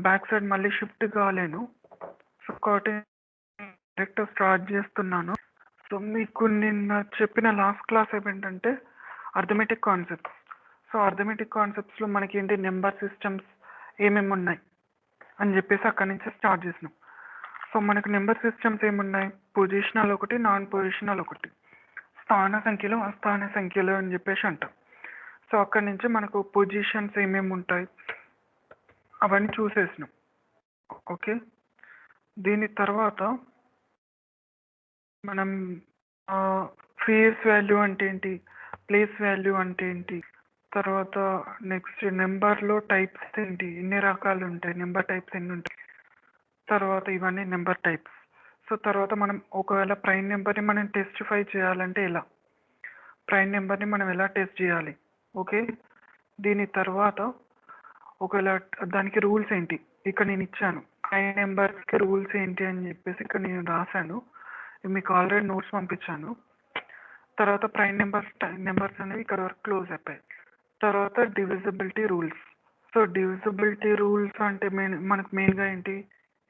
Back side మళ్ళీ shift కాలేను. So కాబట్టి direct start చేస్తున్నాను. సో మీకు నిన్న చెప్పిన లాస్ట్ క్లాస్ ఏంటంటే అర్థమెటిక్ కాన్సెప్ట్స్. సో అర్థమెటిక్ కాన్సెప్ట్స్లో మనకి ఏంటి నెంబర్ సిస్టమ్స్ ఏమేమి ఉన్నాయి అని చెప్పేసి అక్కడి నుంచి స్టార్ట్ చేసినాం. సో మనకు నెంబర్ సిస్టమ్స్ ఏమున్నాయి, పొజిషనల్ ఒకటి, నాన్ పొజిషనల్ ఒకటి, స్థాన సంఖ్యలు, అస్థాన సంఖ్యలు అని చెప్పేసి అంటాం. సో అక్కడి నుంచి మనకు పొజిషన్స్ ఏమేమి ఉంటాయి అవన్నీ చూసేసినాం. ఓకే, దీని తర్వాత మనం ఫేస్ వాల్యూ అంటే ఏంటి, ప్లేస్ వాల్యూ అంటే ఏంటి, తర్వాత నెక్స్ట్ నెంబర్లో టైప్స్ ఏంటి, ఎన్ని రకాలు ఉంటాయి, నెంబర్ టైప్స్ ఎన్ని ఉంటాయి, తర్వాత ఇవన్నీ నెంబర్ టైప్స్. సో తర్వాత మనం ఒకవేళ ప్రైమ్ నెంబర్ని మనం టెస్టిఫై చేయాలంటే ఎలా, ప్రైమ్ నెంబర్ని మనం ఎలా టెస్ట్ చేయాలి. ఓకే, దీని తర్వాత ఒకవేళ దానికి రూల్స్ ఏంటి, ఇక్కడ నేను ఇచ్చాను ప్రైమ్ నెంబర్కి రూల్స్ ఏంటి అని చెప్పేసి ఇక్కడ నేను రాశాను, మీకు ఆల్రెడీ నోట్స్ పంపించాను. తర్వాత ప్రైమ్ నెంబర్స్ అనేవి ఇక్కడ వరకు క్లోజ్ అయిపోయాయి. తర్వాత divisibility rules. So divisibility rules అంటే మనకు మెయిన్గా ఏంటి,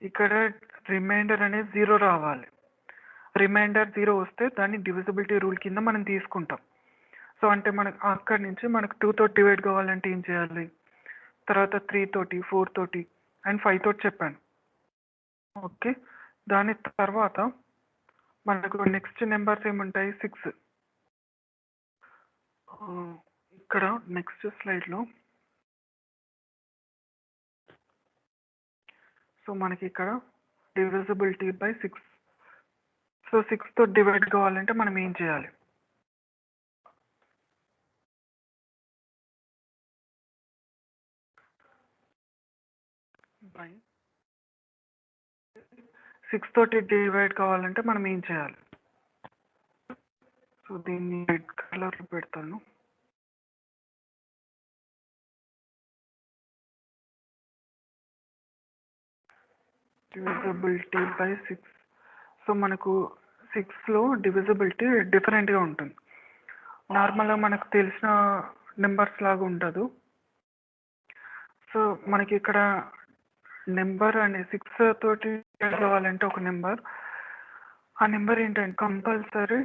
ఇక్కడ రిమైండర్ అనేది 0 రావాలి. రిమైండర్ 0 వస్తే దాన్ని డివిజిబిలిటీ రూల్ కింద మనం తీసుకుంటాం. సో అంటే మనకు అక్కడి నుంచి మనకు 2 తోటి డివైడ్ కావాలంటే ఏం చేయాలి, తర్వాత 3 తోటి, 4 తోటి అండ్ 5 తోటి చెప్పాను. ఓకే, దాని తర్వాత మనకు నెక్స్ట్ నెంబర్స్ ఏముంటాయి, 6. ఇక్కడ నెక్స్ట్ స్లైడ్లో సో మనకి ఇక్కడ డివిజిబిలిటీ బై 6. సో 6 తో డివైడ్ కావాలంటే మనం ఏం చేయాలి, బై 6 తోటి డివైడ్ కావాలంటే మనం ఏం చేయాలి. సో దీన్ని రెడ్ కలర్లో పెడతాను. Divisibility by 6. సో మనకు 6లో డివిజిబిలిటీ డిఫరెంట్గా ఉంటుంది. నార్మల్గా మనకు తెలిసిన నెంబర్స్ లాగా ఉండదు. సో మనకి ఇక్కడ నెంబర్ అనే 6 తోటి కావాలంటే ఒక నెంబర్, ఆ నెంబర్ ఏంటంటే కంపల్సరీ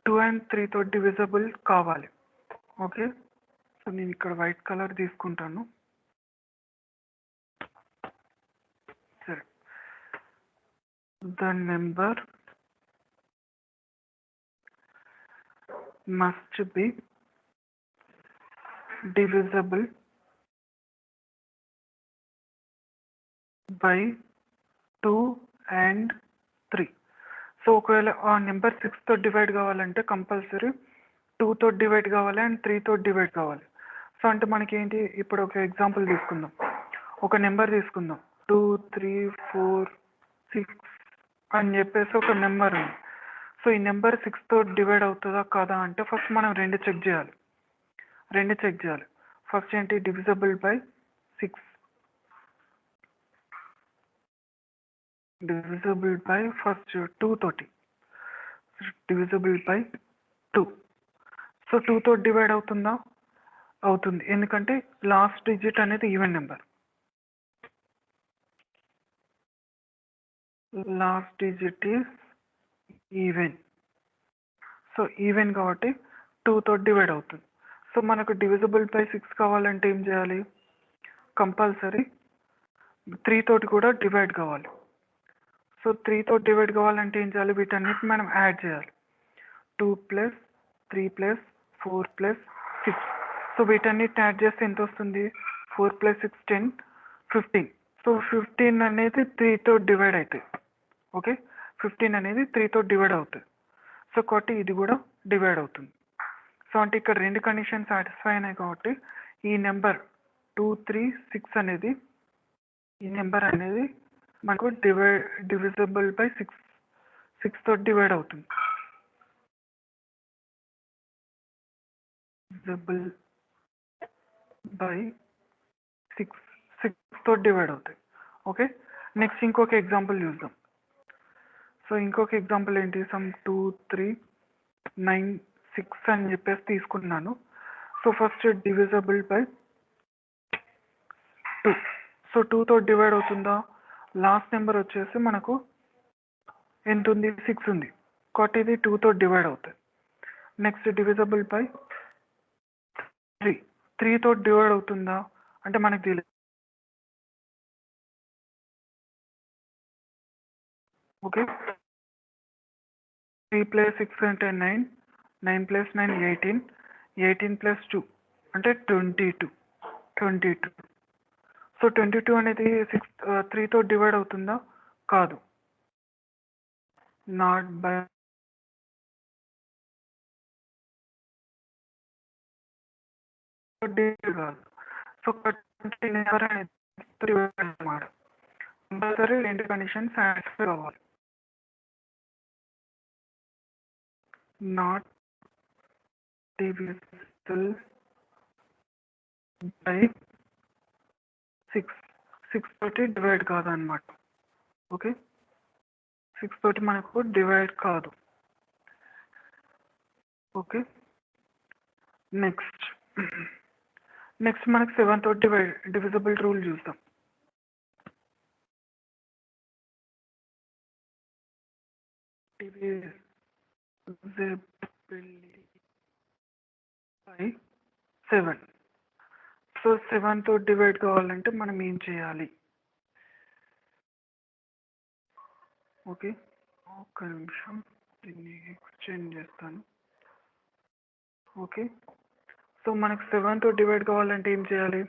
2 and 3 తోటి డివిజిబుల్ కావాలి. ఓకే, సో నేను ఇక్కడ వైట్ కలర్ తీసుకుంటాను. సరే, the number must be divisible by 2 and 3. So ఒకవేళ ఆ నెంబర్ 6 తో డివైడ్ కావాలంటే కంపల్సరీ 2 తో డివైడ్ కావాలి అండ్ 3 తో డివైడ్ కావాలి. సో అంటే మనకి ఏంటి, ఇప్పుడు ఒక ఎగ్జాంపుల్ తీసుకుందాం, ఒక నెంబర్ తీసుకుందాం 2, 3, 4, 6 అని చెప్పేసి ఒక నెంబర్ ఉంది. సో ఈ నెంబర్ 6 తో డివైడ్ అవుతుందా కాదా అంటే ఫస్ట్ మనం రెండు చెక్ చేయాలి. ఫస్ట్ ఏంటి, divisible by 6, divisible by first 2 తోటి, డివిజిబుల్ బై 2. సో 2 తో డివైడ్ అవుతుందా, అవుతుంది, ఎందుకంటే లాస్ట్ డిజిట్ అనేది even number, last digit is even. So even కాబట్టి 2 తో డివైడ్ అవుతుంది. సో మనకు డివిజిబుల్ బై 6 కావాలంటే ఏం చేయాలి, కంపల్సరీ 3 తోటి కూడా డివైడ్ కావాలి. సో 3 తో డివైడ్ కావాలంటే ఏం చేయాలి, వీటన్నిటిని మనం యాడ్ చేయాలి. 2 + 3 + 4 + 6. సో వీటన్నిటిని యాడ్ చేస్తే ఎంత వస్తుంది, 4 + 6 10, 15. సో 15 అనేది 3 తో డివైడ్ అవుతుంది. ఓకే, 15 అనేది 3 తో డివైడ్ అవుతుంది. సో కాబట్టి ఇది కూడా డివైడ్ అవుతుంది. సో అంటే ఇక్కడ రెండు కండిషన్ సాటిస్ఫై అయినాయి కాబట్టి ఈ నెంబర్ 2, 3, 6 అనేది, ఈ నెంబర్ అనేది మనకు డివిజిబుల్ బై 6 తో డివైడ్ అవుతుంది. డివిజిబుల్ బై 6 తో డివైడ్ అవుతాయి. ఓకే, నెక్స్ట్ ఇంకొక ఎగ్జాంపుల్ చూద్దాం. సో ఇంకొక ఎగ్జాంపుల్ ఏంటి, సమ్ 2, 3, 9, 6 అని చెప్పేసి తీసుకున్నాను. So first divisible by 2. So 2తో డివైడ్ అవుతుందా? లాస్ట్ నెంబర్ వచ్చేసి మనకు ఎంత ఉంది? 6 ఉంది కాబట్టి ఇది 2తో డివైడ్ అవుతుంది. Next divisible by 3. 3తో డివైడ్ అవుతుందా అంటే మనకు తెలియదు. ఓకే, 3 + 6 అంటే 9, 9 + 9 18, 18 + 2 అంటే 22. సో 22 అనేది 3తో డివైడ్ అవుతుందా? కాదు, నాట్ బై కాదు. సో నెంబర్ అనేది డివైడ్ అన్నమాట. కంపల్సరీ రెండు కండిషన్ సాటిస్ఫై అవ్వాలి. Not divisible by 6. 6 తోటి డివైడ్ కాదన్నమాట. ఓకే, 6 తోటి మనకు డివైడ్ కాదు. ఓకే, నెక్స్ట్ మనకు 7 తోటి డివిజిబుల్ రూల్ చూద్దాం. divisibility by 7. సో 7తో డివైడ్ కావాలంటే మనం ఏం చేయాలి? ఓకే, ఒక్క నిమిషం దీన్ని చేంజ్ చేస్తాను. ఓకే, సో మనకు 7తో డివైడ్ కావాలంటే ఏం చేయాలి?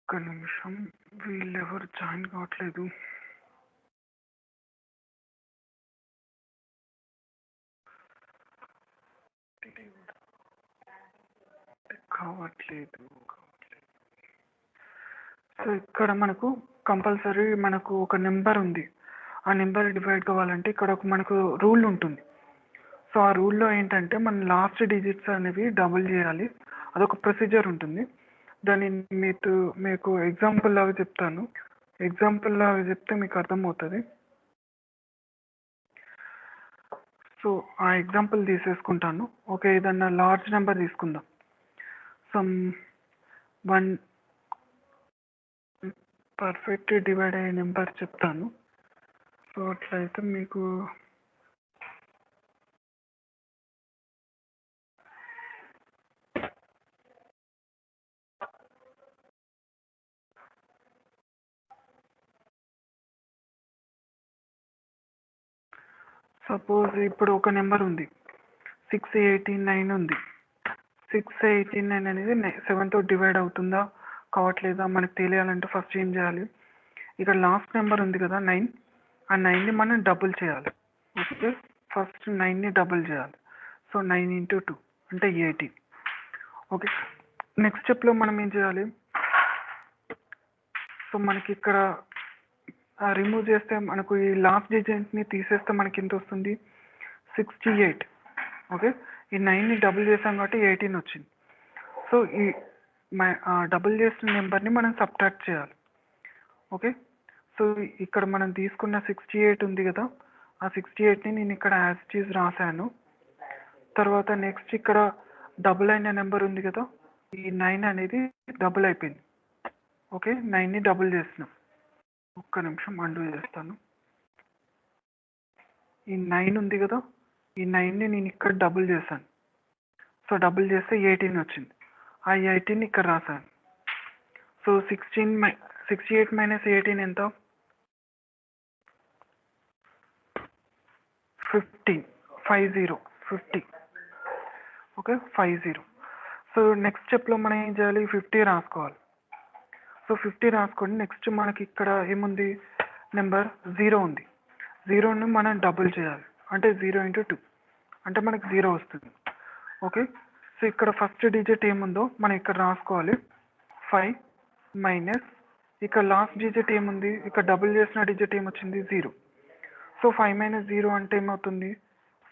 ఒక్క నిమిషం, వీళ్ళెవరు జాయిన్ కావట్లేదు. సో ఇక్కడ మనకు కంపల్సరీ మనకు ఒక నెంబర్ ఉంది. ఆ నెంబర్ డివైడ్ కావాలంటే ఇక్కడ ఒక మనకు రూల్ ఉంటుంది. సో ఆ రూల్లో ఏంటంటే మనం లాస్ట్ డిజిట్స్ అనేవి డబుల్ చేయాలి. అదొక ప్రొసీజర్ ఉంటుంది. దాన్ని మీకు ఎగ్జాంపుల్ లాగా చెప్తాను. ఎగ్జాంపుల్ లాగా చెప్తే మీకు అర్థమవుతుంది. సో ఆ ఎగ్జాంపుల్ తీసేసుకుంటాను. ఓకే, ఏదన్నా లార్జ్ నెంబర్ తీసుకుందాం. సమ్ 1 పర్ఫెక్ట్ డివైడ్ అయ్యే నెంబర్ చెప్తాను. సో అట్లయితే మీకు సపోజ్ ఇప్పుడు ఒక నెంబర్ ఉంది, 689 ఉంది. 689 అనేది 7తో డివైడ్ అవుతుందా కావట్లేదా మనకు తెలియాలంటే ఫస్ట్ ఏం చేయాలి? ఇక్కడ లాస్ట్ నెంబర్ ఉంది కదా 9, ఆ 9ని మనం డబుల్ చేయాలి. ఓకే, ఫస్ట్ 9ని డబుల్ చేయాలి. సో 9 × 2 అంటే 18. ఓకే, నెక్స్ట్ స్టెప్లో మనం ఏం చేయాలి? సో మనకి ఇక్కడ రిమూవ్ చేస్తే మనకు ఈ లాస్ట్ డిజిట్ని తీసేస్తే మనకి ఎంత వస్తుంది? 68. ఓకే, ఈ 9ని డబుల్ చేసాం కాబట్టి 18 వచ్చింది. సో ఈ డబుల్ చేసిన నెంబర్ని మనం సబ్ట్రాక్ట్ చేయాలి. ఓకే, సో ఇక్కడ మనం తీసుకున్న 68 ఉంది కదా, ఆ 68ని నేను ఇక్కడ యాజ్ ఇట్ ఈజ్ రాశాను. తర్వాత నెక్స్ట్ ఇక్కడ డబుల్ అయిన నెంబర్ ఉంది కదా, ఈ 9 అనేది డబుల్ అయిపోయింది. ఓకే, 9ని డబుల్ చేస్తున్నాం. ఒక్క నిమిషం అండూ చేస్తాను. ఈ 9 ఉంది కదా, ఈ 9ని నేను ఇక్కడ డబుల్ చేశాను. సో డబుల్ చేస్తే 18 వచ్చింది. ఆ 18ని ఇక్కడ రాశాను. సో 68 - 18 ఎంత? 50. 50. ఓకే, 50. సో నెక్స్ట్ స్టెప్లో మనం ఏం చేయాలి? 50 రాసుకోవాలి. సో 50 రాసుకోండి. నెక్స్ట్ మనకి ఇక్కడ ఏముంది? నెంబర్ 0 ఉంది. 0ని మనం డబుల్ చేయాలి, అంటే 0 × 2 అంటే మనకి 0 వస్తుంది. ఓకే, సో ఇక్కడ ఫస్ట్ డిజిట్ ఏముందో మనం ఇక్కడ రాసుకోవాలి. 5 మైనస్ ఇక్కడ లాస్ట్ డిజిట్ ఏముంది? ఇక్కడ డబుల్ చేసిన డిజిట్ ఏమొచ్చింది? 0. సో 5 - 0 అంటే ఏమవుతుంది?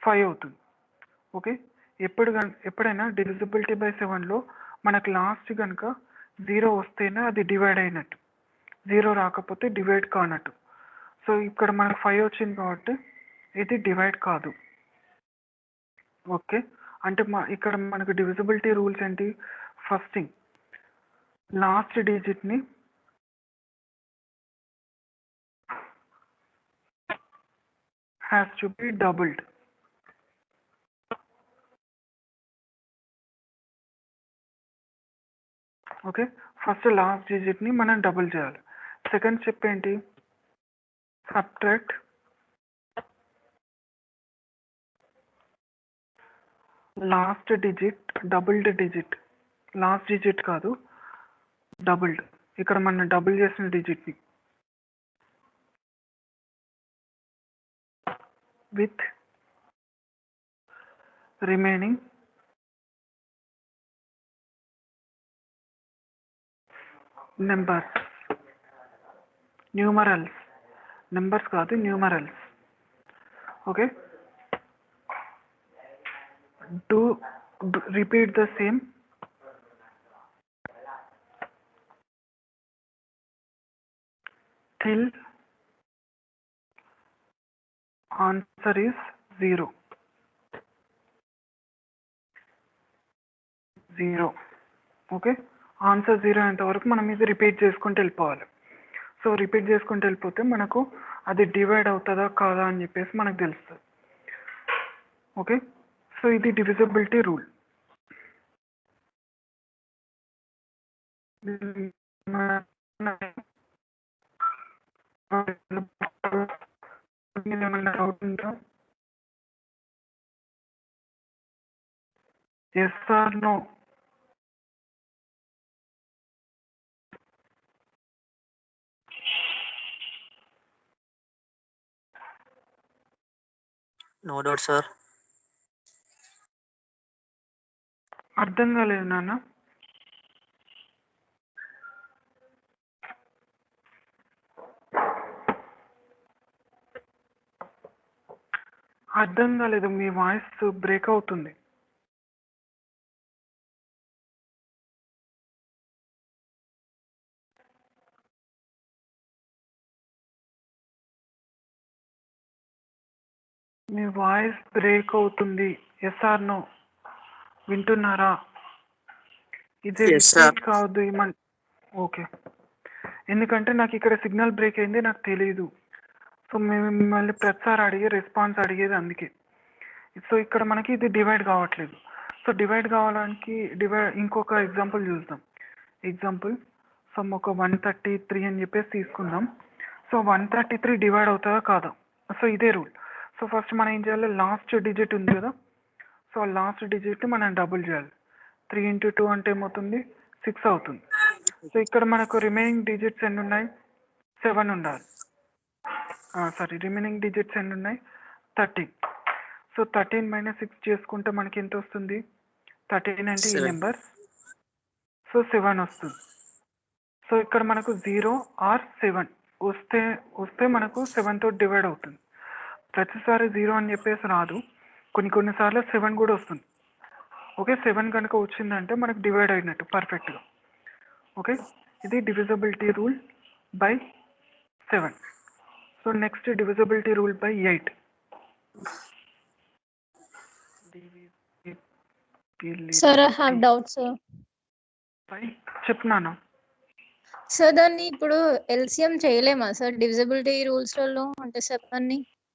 5 అవుతుంది. ఓకే, ఎప్పుడైనా డివిజిబిలిటీ బై 7లో మనకు లాస్ట్ కనుక 0 వస్తేనే అది డివైడ్ అయినట్టు, 0 రాకపోతే డివైడ్ కానట్టు. సో ఇక్కడ మనకు 5 వచ్చింది కాబట్టి ఇది డివైడ్ కాదు. ఓకే, అంటే ఇక్కడ మనకు డివిజిబిలిటీ రూల్స్ ఏంటి? ఫస్ట్ థింగ్, లాస్ట్ డిజిట్ని has to be doubled. Okay, first last డిజిట్ని మనం డబుల్ చేయాలి. సెకండ్ స్టెప్ ఏంటి? Subtract last digit, doubled digit, last digit కాదు డబుల్డ్, ఇక్కడ మనం డబుల్ చేసిన డిజిట్ని with remaining numbers, numerals, numbers కాదు numerals. Okay, do repeat the same till answer is 0. Okay, answer 0 అయ్యేంత వరకు మనం ఇది రిపీట్ చేసుకుంటూ వెళ్ళిపోవాలి. సో రిపీట్ చేసుకుంటూ వెళ్ళిపోతే మనకు అది డివైడ్ అవుతుందా కాదా అని చెప్పేసి మనకు తెలుస్తుంది. ఓకే, సో ఇది డివిజిబిలిటీ రూల్. ఏమైనా డౌట్ ఉందా? Yes or no? No doubt sir. అర్థం కాలేదు నాన్న. అర్థం కాలేదు, మీ వాయిస్ బ్రేక్ అవుతుంది. మీ వాయిస్ బ్రేక్ అవుతుంది. Yes or no? వింటున్నారా? ఇది రిపీట్ కావద్దు ఓకే, ఎందుకంటే నాకు ఇక్కడ సిగ్నల్ బ్రేక్ అయింది, నాకు తెలియదు. సో మేము మిమ్మల్ని ప్రతిసారి అడిగే రెస్పాన్స్ అడిగేది అందుకే. సో ఇక్కడ మనకి ఇది డివైడ్ కావట్లేదు. సో డివైడ్ కావడానికి ఇంకొక ఎగ్జాంపుల్ చూద్దాం. ఎగ్జాంపుల్ సమ్ ఒక 133 అని చెప్పేసి తీసుకుందాం. సో 133 డివైడ్ అవుతుందా కాదా? సో ఇదే రూల్. సో ఫస్ట్ మనం ఏం చేయాలి? లాస్ట్ డిజిట్ ఉంది కదా, సో లాస్ట్ డిజిట్ మనం డబుల్ చేయాలి. 3 × 2 అంటే ఏమవుతుంది? 6 అవుతుంది. సో ఇక్కడ మనకు రిమైనింగ్ డిజిట్స్ ఎన్ని ఉన్నాయి? 7 ఉండాలి. సారీ, రిమైనింగ్ డిజిట్స్ ఎన్ని ఉన్నాయి? 13. సో 13 - 6 చేసుకుంటే మనకి ఎంత వస్తుంది? 13 అంటే ఈ నెంబర్, సో 7 వస్తుంది. సో ఇక్కడ మనకు 0 ఆర్ 7 వస్తే మనకు 7 తోటి డివైడ్ అవుతుంది. ప్రతిసారి 0 అని చెప్పేసి రాదు, కొన్నిసార్లు 7 కూడా వస్తుంది. ఓకే, 7 కనుక వచ్చిందంటే మనకు డివైడ్ అయినట్టు పర్ఫెక్ట్గా. ఓకే, ఇది divisibility rule by 7. So next divisibility rule by 8. Sir I have doubt sir. చెప్తున్నాను సార్, దాన్ని ఇప్పుడు ఎల్సిఎం చేయలేమా సార్ డివిజిబిలిటీ రూల్స్లలో? అంటే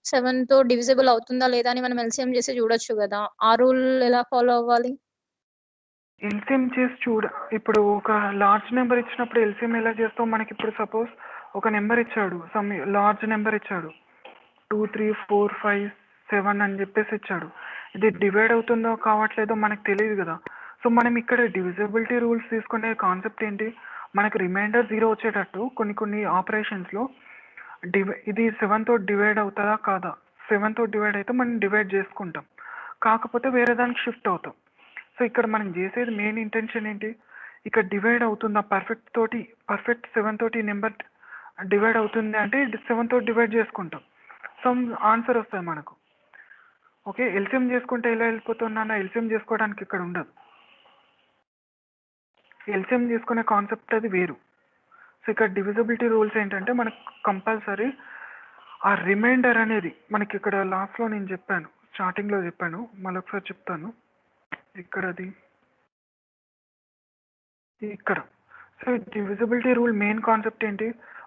7 తో డివిజిబుల్ అవుతుందా లేదా అని మనం ఎల్సిఎం చేసి చూడొచ్చు కదా, ఆ రూల్ ఎలా ఫాలో అవ్వాలి? ఎల్సిఎం చేసి ఇప్పుడు ఒక లార్జ్ నెంబర్ ఇచ్చినప్పుడు ఎల్సిఎం ఎలా చేస్తాం? మనకి ఇప్పుడు సపోజ్ ఒక నెంబర్ ఇచ్చాడు, సమ్ లార్జ్ నెంబర్ ఇచ్చాడు, 2, 3, 4, 5, 7 అని చెప్పేసి ఇచ్చాడు. ఇది డివైడ్ అవుతుందో కావట్లేదో మనకు తెలియదు కదా. సో మనం ఇక్కడ డివిజిబిలిటీ రూల్స్ తీసుకునే కాన్సెప్ట్ ఏంటి? మనకు రిమైండర్ 0 వచ్చేటట్టు కొన్ని ఆపరేషన్స్లో ఇది 7 తో డివైడ్ అవుతుందా కాదా? 7 తో డివైడ్ అయితే మనం డివైడ్ చేసుకుంటాం, కాకపోతే వేరే దానికి షిఫ్ట్ అవుతాం. సో ఇక్కడ మనం చేసేది మెయిన్ ఇంటెన్షన్ ఏంటి? ఇక్కడ డివైడ్ అవుతుందా పర్ఫెక్ట్ 7 తోటి నెంబర్ డివైడ్ అవుతుంది అంటే 7 తోటి డివైడ్ చేసుకుంటాం, సో ఆన్సర్ వస్తుంది మనకు. ఓకే, ఎల్సిఎం చేసుకుంటే ఎలా వెళ్ళిపోతున్నా ఎల్సిఎం చేసుకోవడానికి ఇక్కడ ఉండదు. ఎల్సిఎం చేసుకునే కాన్సెప్ట్ అది వేరు. సో ఇక్కడ డివిజిబిలిటీ రూల్స్ ఏంటంటే మనకు కంపల్సరీ ఆ రిమైండర్ అనేది మనకి ఇక్కడ లాస్ట్లో నేను చెప్పాను, స్టార్టింగ్లో చెప్పాను, మళ్ళీ ఒకసారి చెప్తాను. ఇక్కడది ఇక్కడ. So divisibility rule main concept ఏంటి,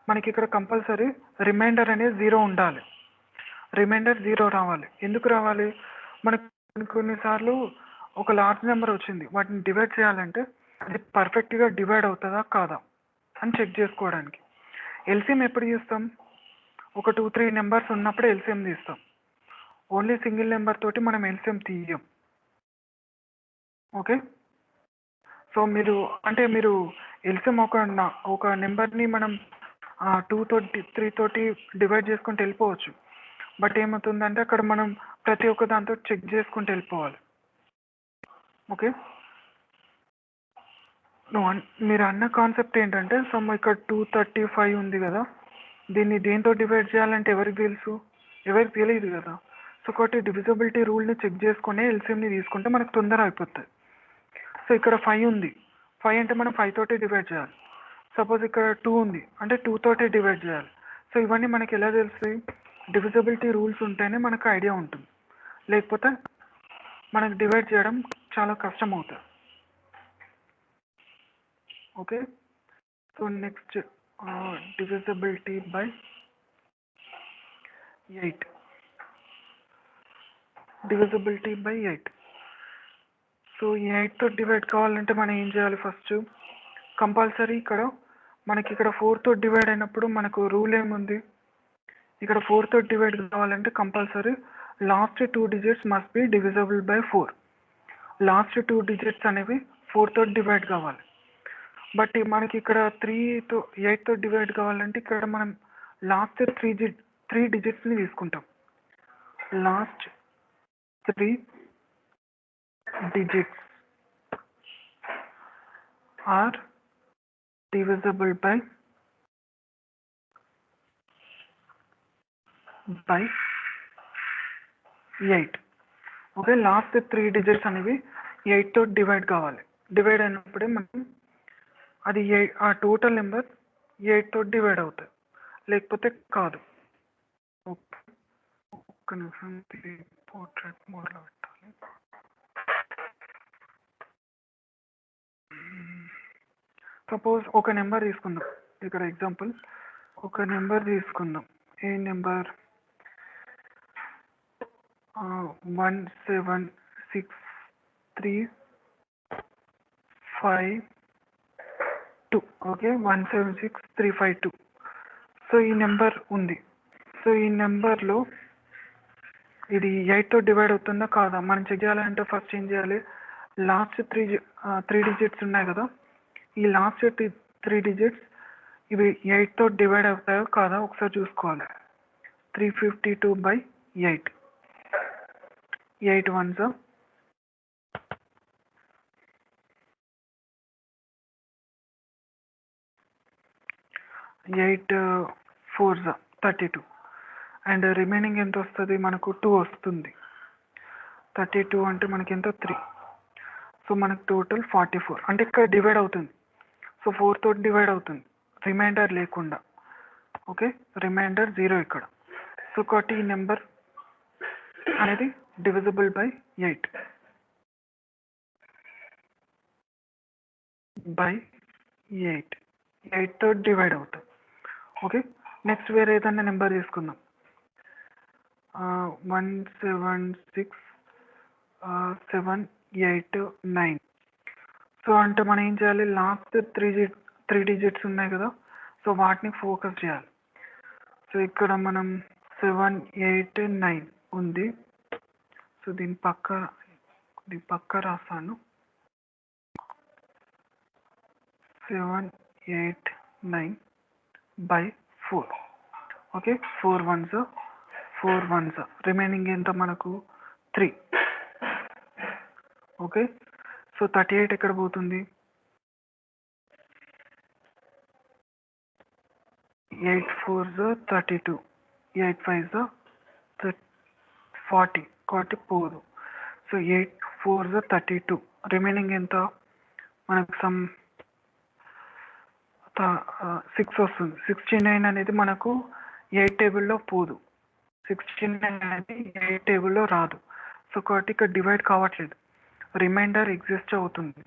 మనకి ఇక్కడ కంపల్సరీ రిమైండర్ అనేది 0 ఉండాలి. రిమైండర్ 0 రావాలి. ఎందుకు రావాలి, మనకు కొన్నిసార్లు ఒక లార్జ్ నెంబర్ వచ్చింది, వాటిని డివైడ్ చేయాలంటే అది పర్ఫెక్ట్గా డివైడ్ అవుతుందా కాదా అని చెక్ చేసుకోవడానికి. ఎల్సిఎం ఎప్పుడు చేస్తాం, ఒక 2-3 నెంబర్స్ ఉన్నప్పుడు ఎల్సిఎం తీస్తాం. ఓన్లీ సింగిల్ నెంబర్ తోటి మనం ఎల్సిఎం తీయం. ఓకే, సో మీరు ఎల్సిఎం ఒక నెంబర్ని మనం 2 తోటి 3 తోటి డివైడ్ చేసుకుంటూ వెళ్ళిపోవచ్చు. బట్ ఏమవుతుందంటే అక్కడ మనం ప్రతి ఒక్క దాంతో చెక్ చేసుకుంటూ వెళ్ళిపోవాలి. ఓకే, మీరు అన్న కాన్సెప్ట్ ఏంటంటే ఇక్కడ 235 ఉంది కదా, దీన్ని దేంతో డివైడ్ చేయాలంటే ఎవరికి తెలుసు, ఎవరికి తెలియదు కదా. సో ఒకటి డివిజిబిలిటీ రూల్ని చెక్ చేసుకుని ఎల్సిఎంని తీసుకుంటే మనకు తొందర అయిపోతుంది. సో ఇక్కడ 5 ఉంది, 5 అంటే మనం 5 తోటి డివైడ్ చేయాలి. సపోజ్ ఇక్కడ 2 ఉంది అంటే 2 తోటి డివైడ్ చేయాలి. సో ఇవన్నీ మనకి ఎలా తెలుస్తాయి, డివిజిబిలిటీ రూల్స్ ఉంటేనే మనకు ఐడియా ఉంటుంది, లేకపోతే మనకు డివైడ్ చేయడం చాలా కష్టం అవుతుంది. Okay, so next divisibility by 8. Divisibility by 8. So ఈ 8తో డివైడ్ కావాలంటే మనం ఏం చేయాలి, ఫస్ట్ కంపల్సరీ మనకి ఇక్కడ 4తో డివైడ్ అయినప్పుడు మనకు రూల్ ఏముంది, ఇక్కడ 4తో డివైడ్ కావాలంటే compulsory last 2 digits must be divisible by 4. Last 2 digits అనేవి 4తో డివైడ్ కావాలి. బట్ మనకి ఇక్కడ 8తో డివైడ్ కావాలంటే ఇక్కడ మనం లాస్ట్ 3 డిజిట్స్ని తీసుకుంటాం. Last 3 digits are divisible by 8. Okay, last 3 digits అనేవి 8తో డివైడ్ కావాలి. డివైడ్ అయినప్పుడే మనం అది ఆ టోటల్ నెంబర్ 8తో డివైడ్ అవుతుంది, లేకపోతే కాదు. ఓకే, ఒక్క నిమిషం పోర్ట్రేట్ మోడ్లో పెట్టాలి. సపోజ్ ఒక నెంబర్ తీసుకుందాం, ఇక్కడ ఎగ్జాంపుల్ ఒక నెంబర్ తీసుకుందాం. ఏ నెంబర్, 1763552. ఓకే, 1763552. సో ఈ నెంబర్ ఉంది. సో ఈ నెంబర్లో ఇది 8తో డివైడ్ అవుతుందా కాదా మనం చెక్ చేయాలంటే ఫస్ట్ ఏం చేయాలి, లాస్ట్ 3 డిజిట్స్ ఉన్నాయి కదా, ఈ లాస్ట్ 3 డిజిట్స్ ఇవి 8తో డివైడ్ అవుతాయో కాదా ఒకసారి చూసుకోవాలి. 352/8. 8 1s 8 4s 32. అండ్ రిమైనింగ్ ఎంత వస్తుంది, మనకు 2 వస్తుంది. 32 అంటే మనకి ఎంత 3. సో మనకు టోటల్ 44. అంటే ఇక్కడ డివైడ్ అవుతుంది, సో 4తో డివైడ్ అవుతుంది రిమైండర్ లేకుండా. ఓకే, రిమైండర్ 0 ఇక్కడ. సో కాబట్టి ఈ నెంబర్ అనేది డివిజిబుల్ బై 8. 8తో డివైడ్ అవుతుంది. ఓకే, నెక్స్ట్ వేరే ఏదైనా నెంబర్ తీసుకుందాం. 176,789. సో అంటే మనం ఏం చేయాలి, లాస్ట్ 3 డిజిట్స్ ఉన్నాయి కదా, సో వాటిని ఫోకస్ చేయాలి. సో ఇక్కడ మనం 789 ఉంది. సో దీని పక్క రాస్తాను. 789/4. Okay, 4 1s 4 1s. రిమైనింగ్ ఎంత మనకు 3. ఓకే, సో 38 ఎక్కడ పోతుంది, 8 4s 32, 8 5s 40. కాబట్టి పోదు. సో 8 4 32. రిమైనింగ్ ఎంత మనకు 6 వస్తుంది. 69 అనేది మనకు 8 టేబుల్లో పోదు. 69 అనేది 8 టేబుల్లో రాదు. సో కాబట్టి ఇక్కడ డివైడ్ కావట్లేదు, రిమైండర్ ఎగ్జిస్ట్ అవుతుంది.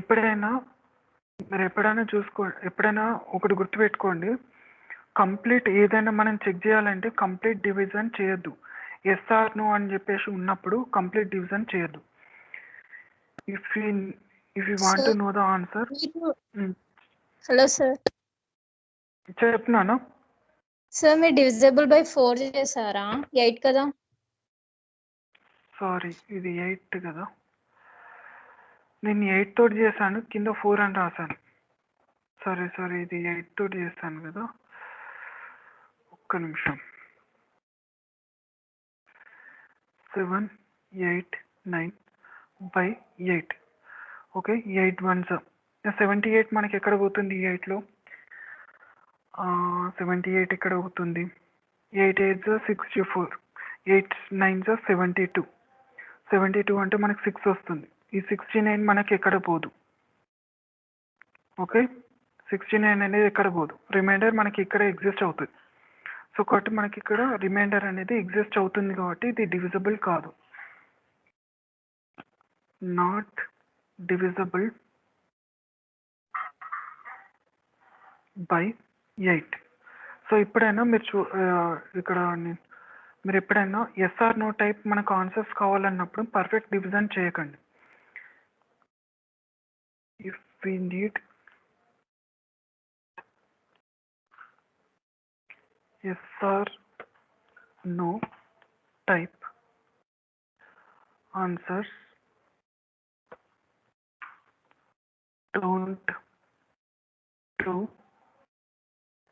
ఎప్పుడైనా మీరు ఎప్పుడైనా ఒకటి గుర్తుపెట్టుకోండి, కంప్లీట్ ఏదైనా మనం చెక్ చేయాలంటే కంప్లీట్ డివిజన్ చేయొద్దు. ఎస్ ఆర్ నో అని చెప్పేసి ఉన్నప్పుడు కంప్లీట్ డివిజన్ చేయొద్దు. If you want to know the answer. Hello sir, చెప్తున్నాను సార్ మీరు డివిజిబుల్ బై 4 చేశారా? 8 కదా. సారీ, ఇది 8 కదా, నేను 8 తోటి చేశాను, కింద 4 అని రాశాను. సారీ ఇది 8 తోటి చేశాను కదా, ఒక్క నిమిషం. 7 8 9 by 8. Okay, 8 1s 78. మనకి ఎక్కడ పోతుంది 8లో? 78 ఎక్కడ పోతుంది? 8 8s 64, 8 9s 72. 72 అంటే మనకి 6 వస్తుంది. ఈ 69 మనకి ఎక్కడ పోదు. ఓకే, 69 అనేది ఎక్కడ పోదు, రిమైండర్ మనకి ఇక్కడ ఎగ్జిస్ట్ అవుతుంది. సో కాబట్టి మనకి ఇక్కడ రిమైండర్ అనేది ఎగ్జిస్ట్ అవుతుంది కాబట్టి ఇది డివిజిబుల్ కాదు. Not divisible by 8. సో ఎప్పుడైనా మీరు ఎప్పుడైనా ఎస్ఆర్ నో టైప్ మనకు ఆన్సర్స్ కావాలన్నప్పుడు పర్ఫెక్ట్ డివిజన్ చేయకండి. If we need yes or no type answers, don't do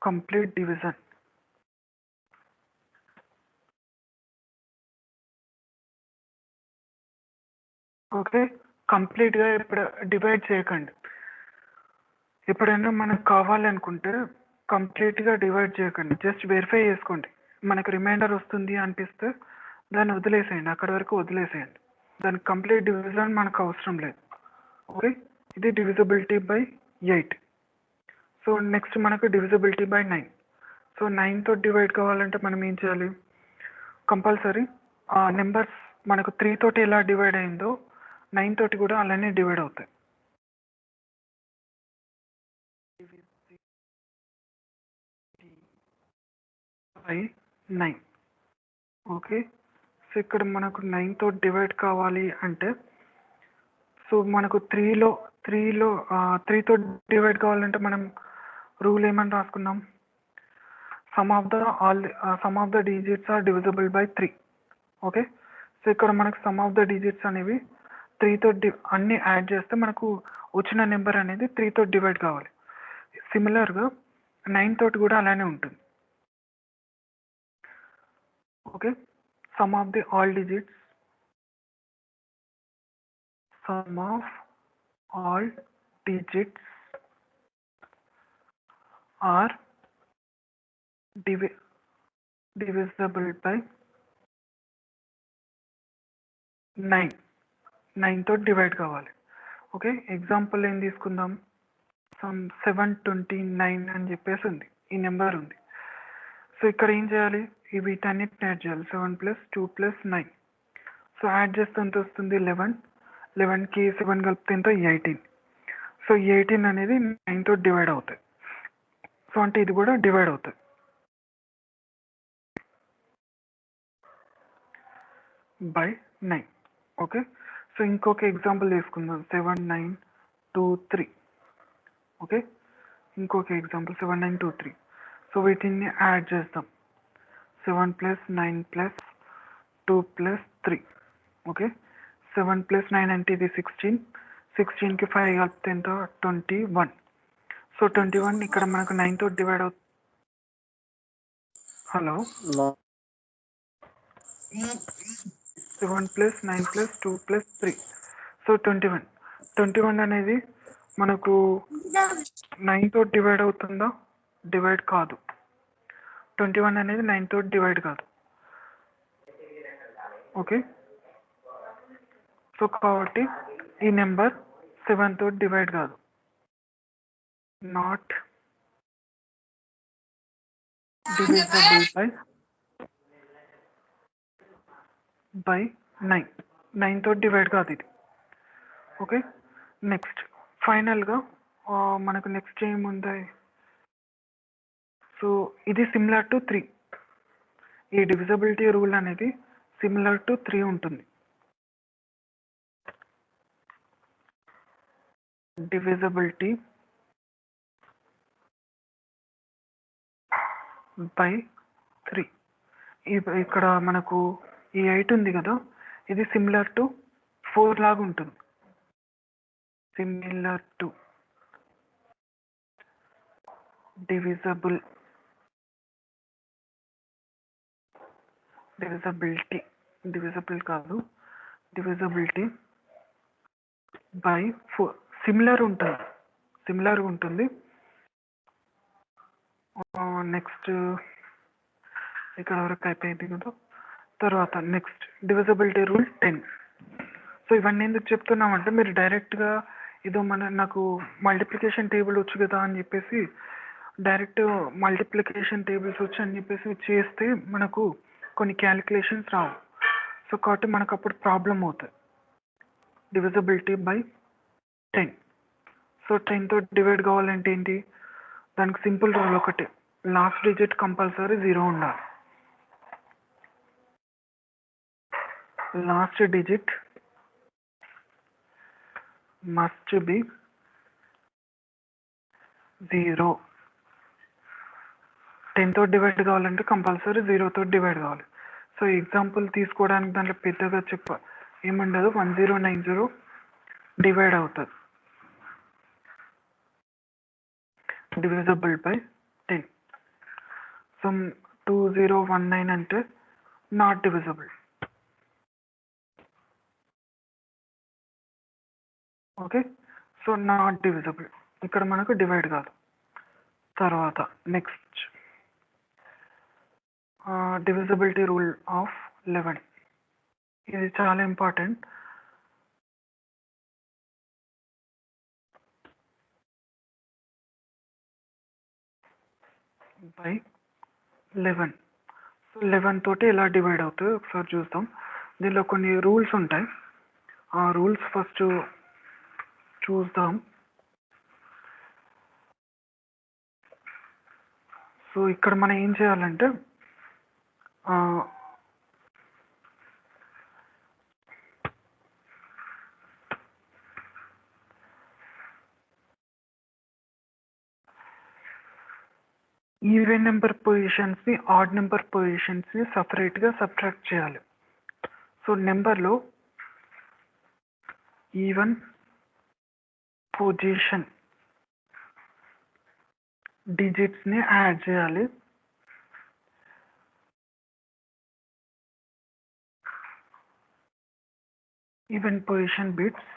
complete division. Okay, కంప్లీట్గా ఇప్పుడు డివైడ్ చేయకండి. ఎప్పుడైనా మనకు కావాలనుకుంటే కంప్లీట్గా డివైడ్ చేయకండి, జస్ట్ వెరిఫై చేసుకోండి. మనకు రిమైండర్ వస్తుంది అనిపిస్తే దాన్ని వదిలేసేయండి, అక్కడి వరకు వదిలేసేయండి. దానికి కంప్లీట్ డివిజన్ మనకు అవసరం లేదు. ఓకే, ఇది డివిజిబిలిటీ బై 8. సో నెక్స్ట్ మనకు డివిజిబిలిటీ బై 9. సో 9తో డివైడ్ కావాలంటే మనం ఏం చేయాలి? కంపల్సరీ ఆ నెంబర్స్ మనకు 3 తోటి ఎలా డివైడ్ అయిందో 9 తోటి కూడా అలానే డివైడ్ అవుతాయి. బై 9. ఓకే, సో ఇక్కడ మనకు 9తో డివైడ్ కావాలి అంటే, సో మనకు 3తో డివైడ్ కావాలంటే మనం రూల్ ఏమని రాసుకున్నాం? Sum of the digits are divisible by 3. Okay, so ఇక్కడ మనకు సమ్ ఆఫ్ ద డిజిట్స్ అనేవి 3తో అన్ని యాడ్ చేస్తే మనకు వచ్చిన నెంబర్ అనేది 3తో డివైడ్ కావాలి. సిమిలర్గా 9 తోటి కూడా అలానే ఉంటుంది. Okay, sum of the all digits, sum of all digits are divisible by 9. 9తో డివైడ్ కావాలి. ఓకే, ఎగ్జాంపుల్ ఏం తీసుకుందాం? 729 అని చెప్పేసి ఉంది, ఈ నెంబర్ ఉంది. సో ఇక్కడ ఏం చేయాలి? వీటన్నిటిని యాడ్ చేయాలి. 7 + 2 + 9. సో యాడ్ చేస్తే ఎంత వస్తుంది? 11. 11కి 7 కలిపితే ఎంత? 18. సో 18 అనేది 9తో డివైడ్ అవుతుంది. సో అంటే ఇది కూడా డివైడ్ అవుతుంది బై 9. ఓకే, సో ఇంకొక ఎగ్జాంపుల్ తీసుకుందాం. 7 9 2 3. ఓకే, ఇంకొక ఎగ్జాంపుల్ 7 9 2 3. సో వీటిని యాడ్ చేద్దాం. 7 + 9 + 2 + 3. ఓకే, 7 + 9 అంటే ఇది 16. 16కి 5 కలిపితే ఎంత? 21. సో 21 ఇక్కడ మనకు 9తో డివైడ్ అవుతుంది. హలో, 7 + 9 + 2 + 3. సో 21. 21 అనేది మనకు 9తో డివైడ్ అవుతుందా? డివైడ్ కాదు. 21 అనేది 9తో డివైడ్ కాదు. ఓకే. సో కాబట్టి ఈ నెంబర్ 7 తో డివైడ్ కాదు, నాట్ డివిజబుల్ బై 9. 9 తో డివైడ్ కాదు ఇది. ఓకే. నెక్స్ట్ ఫైనల్గా మనకు నెక్స్ట్ ఏముంది, సో ఇది సిమిలర్ టు 3. ఈ డివిజబిలిటీ రూల్ అనేది సిమిలర్ టు 3 ఉంటుంది. Divisibility by 3. ఇక్కడ మనకు ఈ 8 ఉంది కదా, ఇది సిమిలర్ టు 4 లాగా ఉంటుంది. Similar to divisibility by 4 similar ఉంటుంది. నెక్స్ట్ ఇక్కడ వరకు అయిపోయింది కదా. తర్వాత నెక్స్ట్ డివిజబిలిటీ రూల్ 10. సో ఇవన్నీ ఎందుకు చెప్తున్నామంటే మీరు డైరెక్ట్గా ఏదో నాకు మల్టిప్లికేషన్ టేబుల్ వచ్చు కదా అని చెప్పేసి డైరెక్ట్ మల్టిప్లికేషన్ టేబుల్స్ వచ్చు అని చెప్పేసి చేస్తే మనకు కొన్ని క్యాలిక్యులేషన్స్ రావు. సో కాబట్టి మనకు అప్పుడు ప్రాబ్లం అవుతుంది. Divisibility by 10. సో 10తో డివైడ్ కావాలంటే ఏంటి, దానికి సింపుల్ రూల్ ఒకటి, లాస్ట్ డిజిట్ కంపల్సరీ 0 ఉండాలి. Last digit must be 0. 10తో డివైడ్ కావాలంటే కంపల్సరీ 0తో డివైడ్ కావాలి. సో ఎగ్జాంపుల్ తీసుకోవడానికి దాంట్లో పెద్దగా ఏముండదు, 1090 డివైడ్ అవుతుంది. Divisible by 10. సో 2019 అంటే not divisible. Okay. So not divisible, ఇక్కడ మనకు డివైడ్ కాదు. తర్వాత నెక్స్ట్ డివిజబిలిటీ రూల్ ఆఫ్ 11. ఇది చాలా ఇంపార్టెంట్. బై 11. సో 11 తోటి ఎలా డివైడ్ అవుతుంది ఒకసారి చూద్దాం. దీనిలో కొన్ని రూల్స్ ఉంటాయి, ఆ రూల్స్ ఫస్ట్ చూద్దాం. సో ఇక్కడ మనం ఏం చేయాలంటే ఈవెన్ నెంబర్ పొజిషన్స్ని ఆడ్ నెంబర్ పొజిషన్స్ని సపరేట్గా సబ్ట్రాక్ట్ చేయాలి. సో నెంబర్లో ఈవెన్ పొజిషన్ డిజిట్స్ని యాడ్ చేయాలి. Even position bits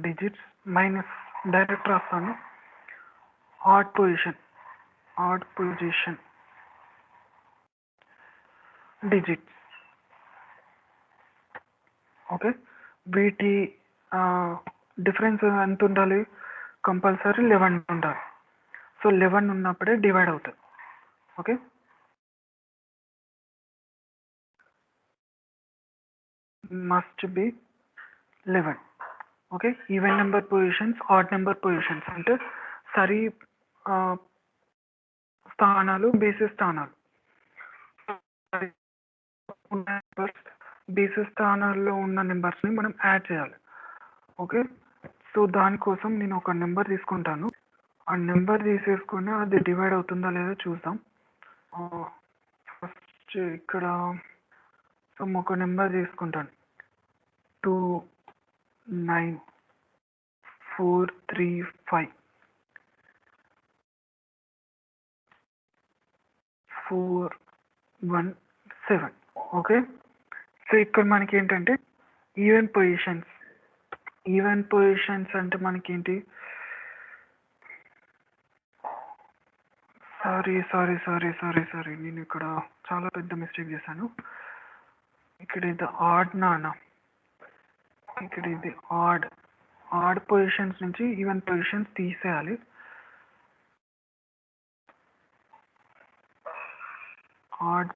digits minus direct రాస్తాను ఆడ్ పొజిషన్ డిజిట్స్. ఓకే. వీటి డిఫరెన్స్ ఎంత ఉండాలి, కంపల్సరీ 11 ఉండాలి. సో 11 ఉన్నప్పుడే డివైడ్ అవుతుంది. Okay. Must be 11. Okay. Even number positions odd number positions అంటే సరి స్థానాలు బేసి స్థానాలు. బేసి స్థానాల్లో ఉన్న నెంబర్స్ని మనం యాడ్ చేయాలి. ఓకే. సో దానికోసం నేను ఒక నెంబర్ తీసుకుంటాను, ఆ నెంబర్ తీసేసుకొని అది డివైడ్ అవుతుందా లేదా చూద్దాం. ఫస్ట్ ఇక్కడ ఒక నెంబర్ తీసుకుంటాను, 29435 ఓకే. సో ఇక్కడ మనకి ఏంటంటే ఈవెన్ పొజిషన్స్ అంటే మనకేంటి సారీ నేను ఇక్కడ చాలా పెద్ద మిస్టేక్ చేశాను. ఇక్కడ ఇది ఆడ్ నాన్న, ఇక్కడ ఇది ఆడ్ పొజిషన్స్ నుంచి ఈవెన్ పొజిషన్స్ తీసేయాలి. ఆడ్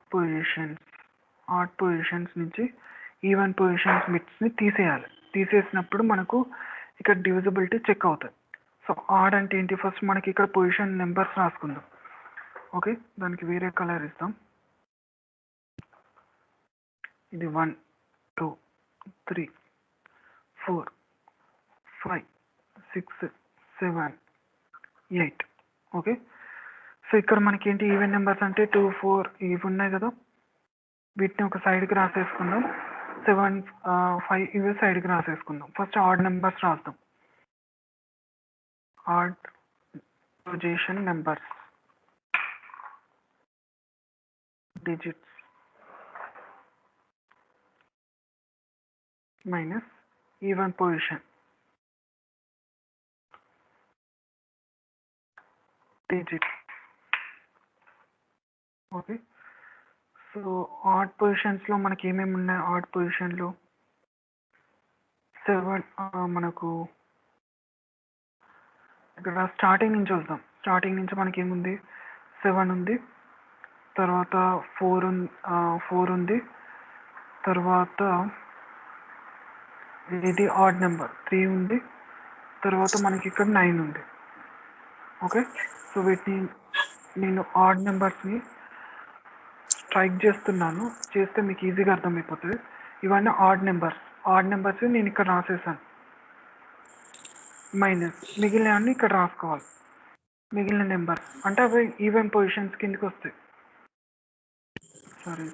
పొజిషన్స్ నుంచి ఈవెన్ పొజిషన్స్ బిట్స్ని తీసేయాలి. తీసేసినప్పుడు మనకు ఇక్కడ డివిజిబిలిటీ చెక్ అవుతుంది. సో ఆడ్ అంటే ఏంటి, ఫస్ట్ మనకి ఇక్కడ పొజిషన్ నెంబర్స్ రాసుకుందాం. ఓకే, దానికి వేరే కలర్ ఇస్తాం. ఇది 1 2 3 4 5 6 7 8. ఓకే, సో ఇక్కడ మనకి ఏంటి ఈవెన్ నెంబర్స్ అంటే 2 4 ఇవి ఉన్నాయి కదా, వీటిని ఒక సైడ్కి రాసేసుకుందాం. 7 5 ఇవి సైడ్కి రాసేసుకుందాం. ఫస్ట్ ఆడ్ నెంబర్స్ రాద్దాం. Odd position numbers digits minus even position digits. Okay, so odd పొజిషన్స్లో మనకి ఏమేమి ఉన్నాయి, ఆడ్ పొజిషన్లో 7 మనకు ఇక్కడ స్టార్టింగ్ నుంచి వద్దాం. స్టార్టింగ్ నుంచి మనకి ఏముంది, 7 ఉంది, తర్వాత 4 ఉంది, తర్వాత ఇది ఆడ్ నెంబర్ 3 ఉంది, తర్వాత మనకి ఇక్కడ 9 ఉంది. ఓకే, సో వీటిని నేను ఆడ్ నెంబర్స్ని స్ట్రైక్ చేస్తున్నాను, చేస్తే మీకు ఈజీగా అర్థమైపోతుంది. ఇవన్నీ ఆడ్ నెంబర్స్ నేను ఇక్కడ రాసేసాను. మైనస్ మిగిలినవన్నీ ఇక్కడ రాసుకోవాలి. మిగిలిన నెంబర్స్ అంటే అవి ఈవెన్ పొజిషన్స్ కిందకి వస్తాయి. సారీ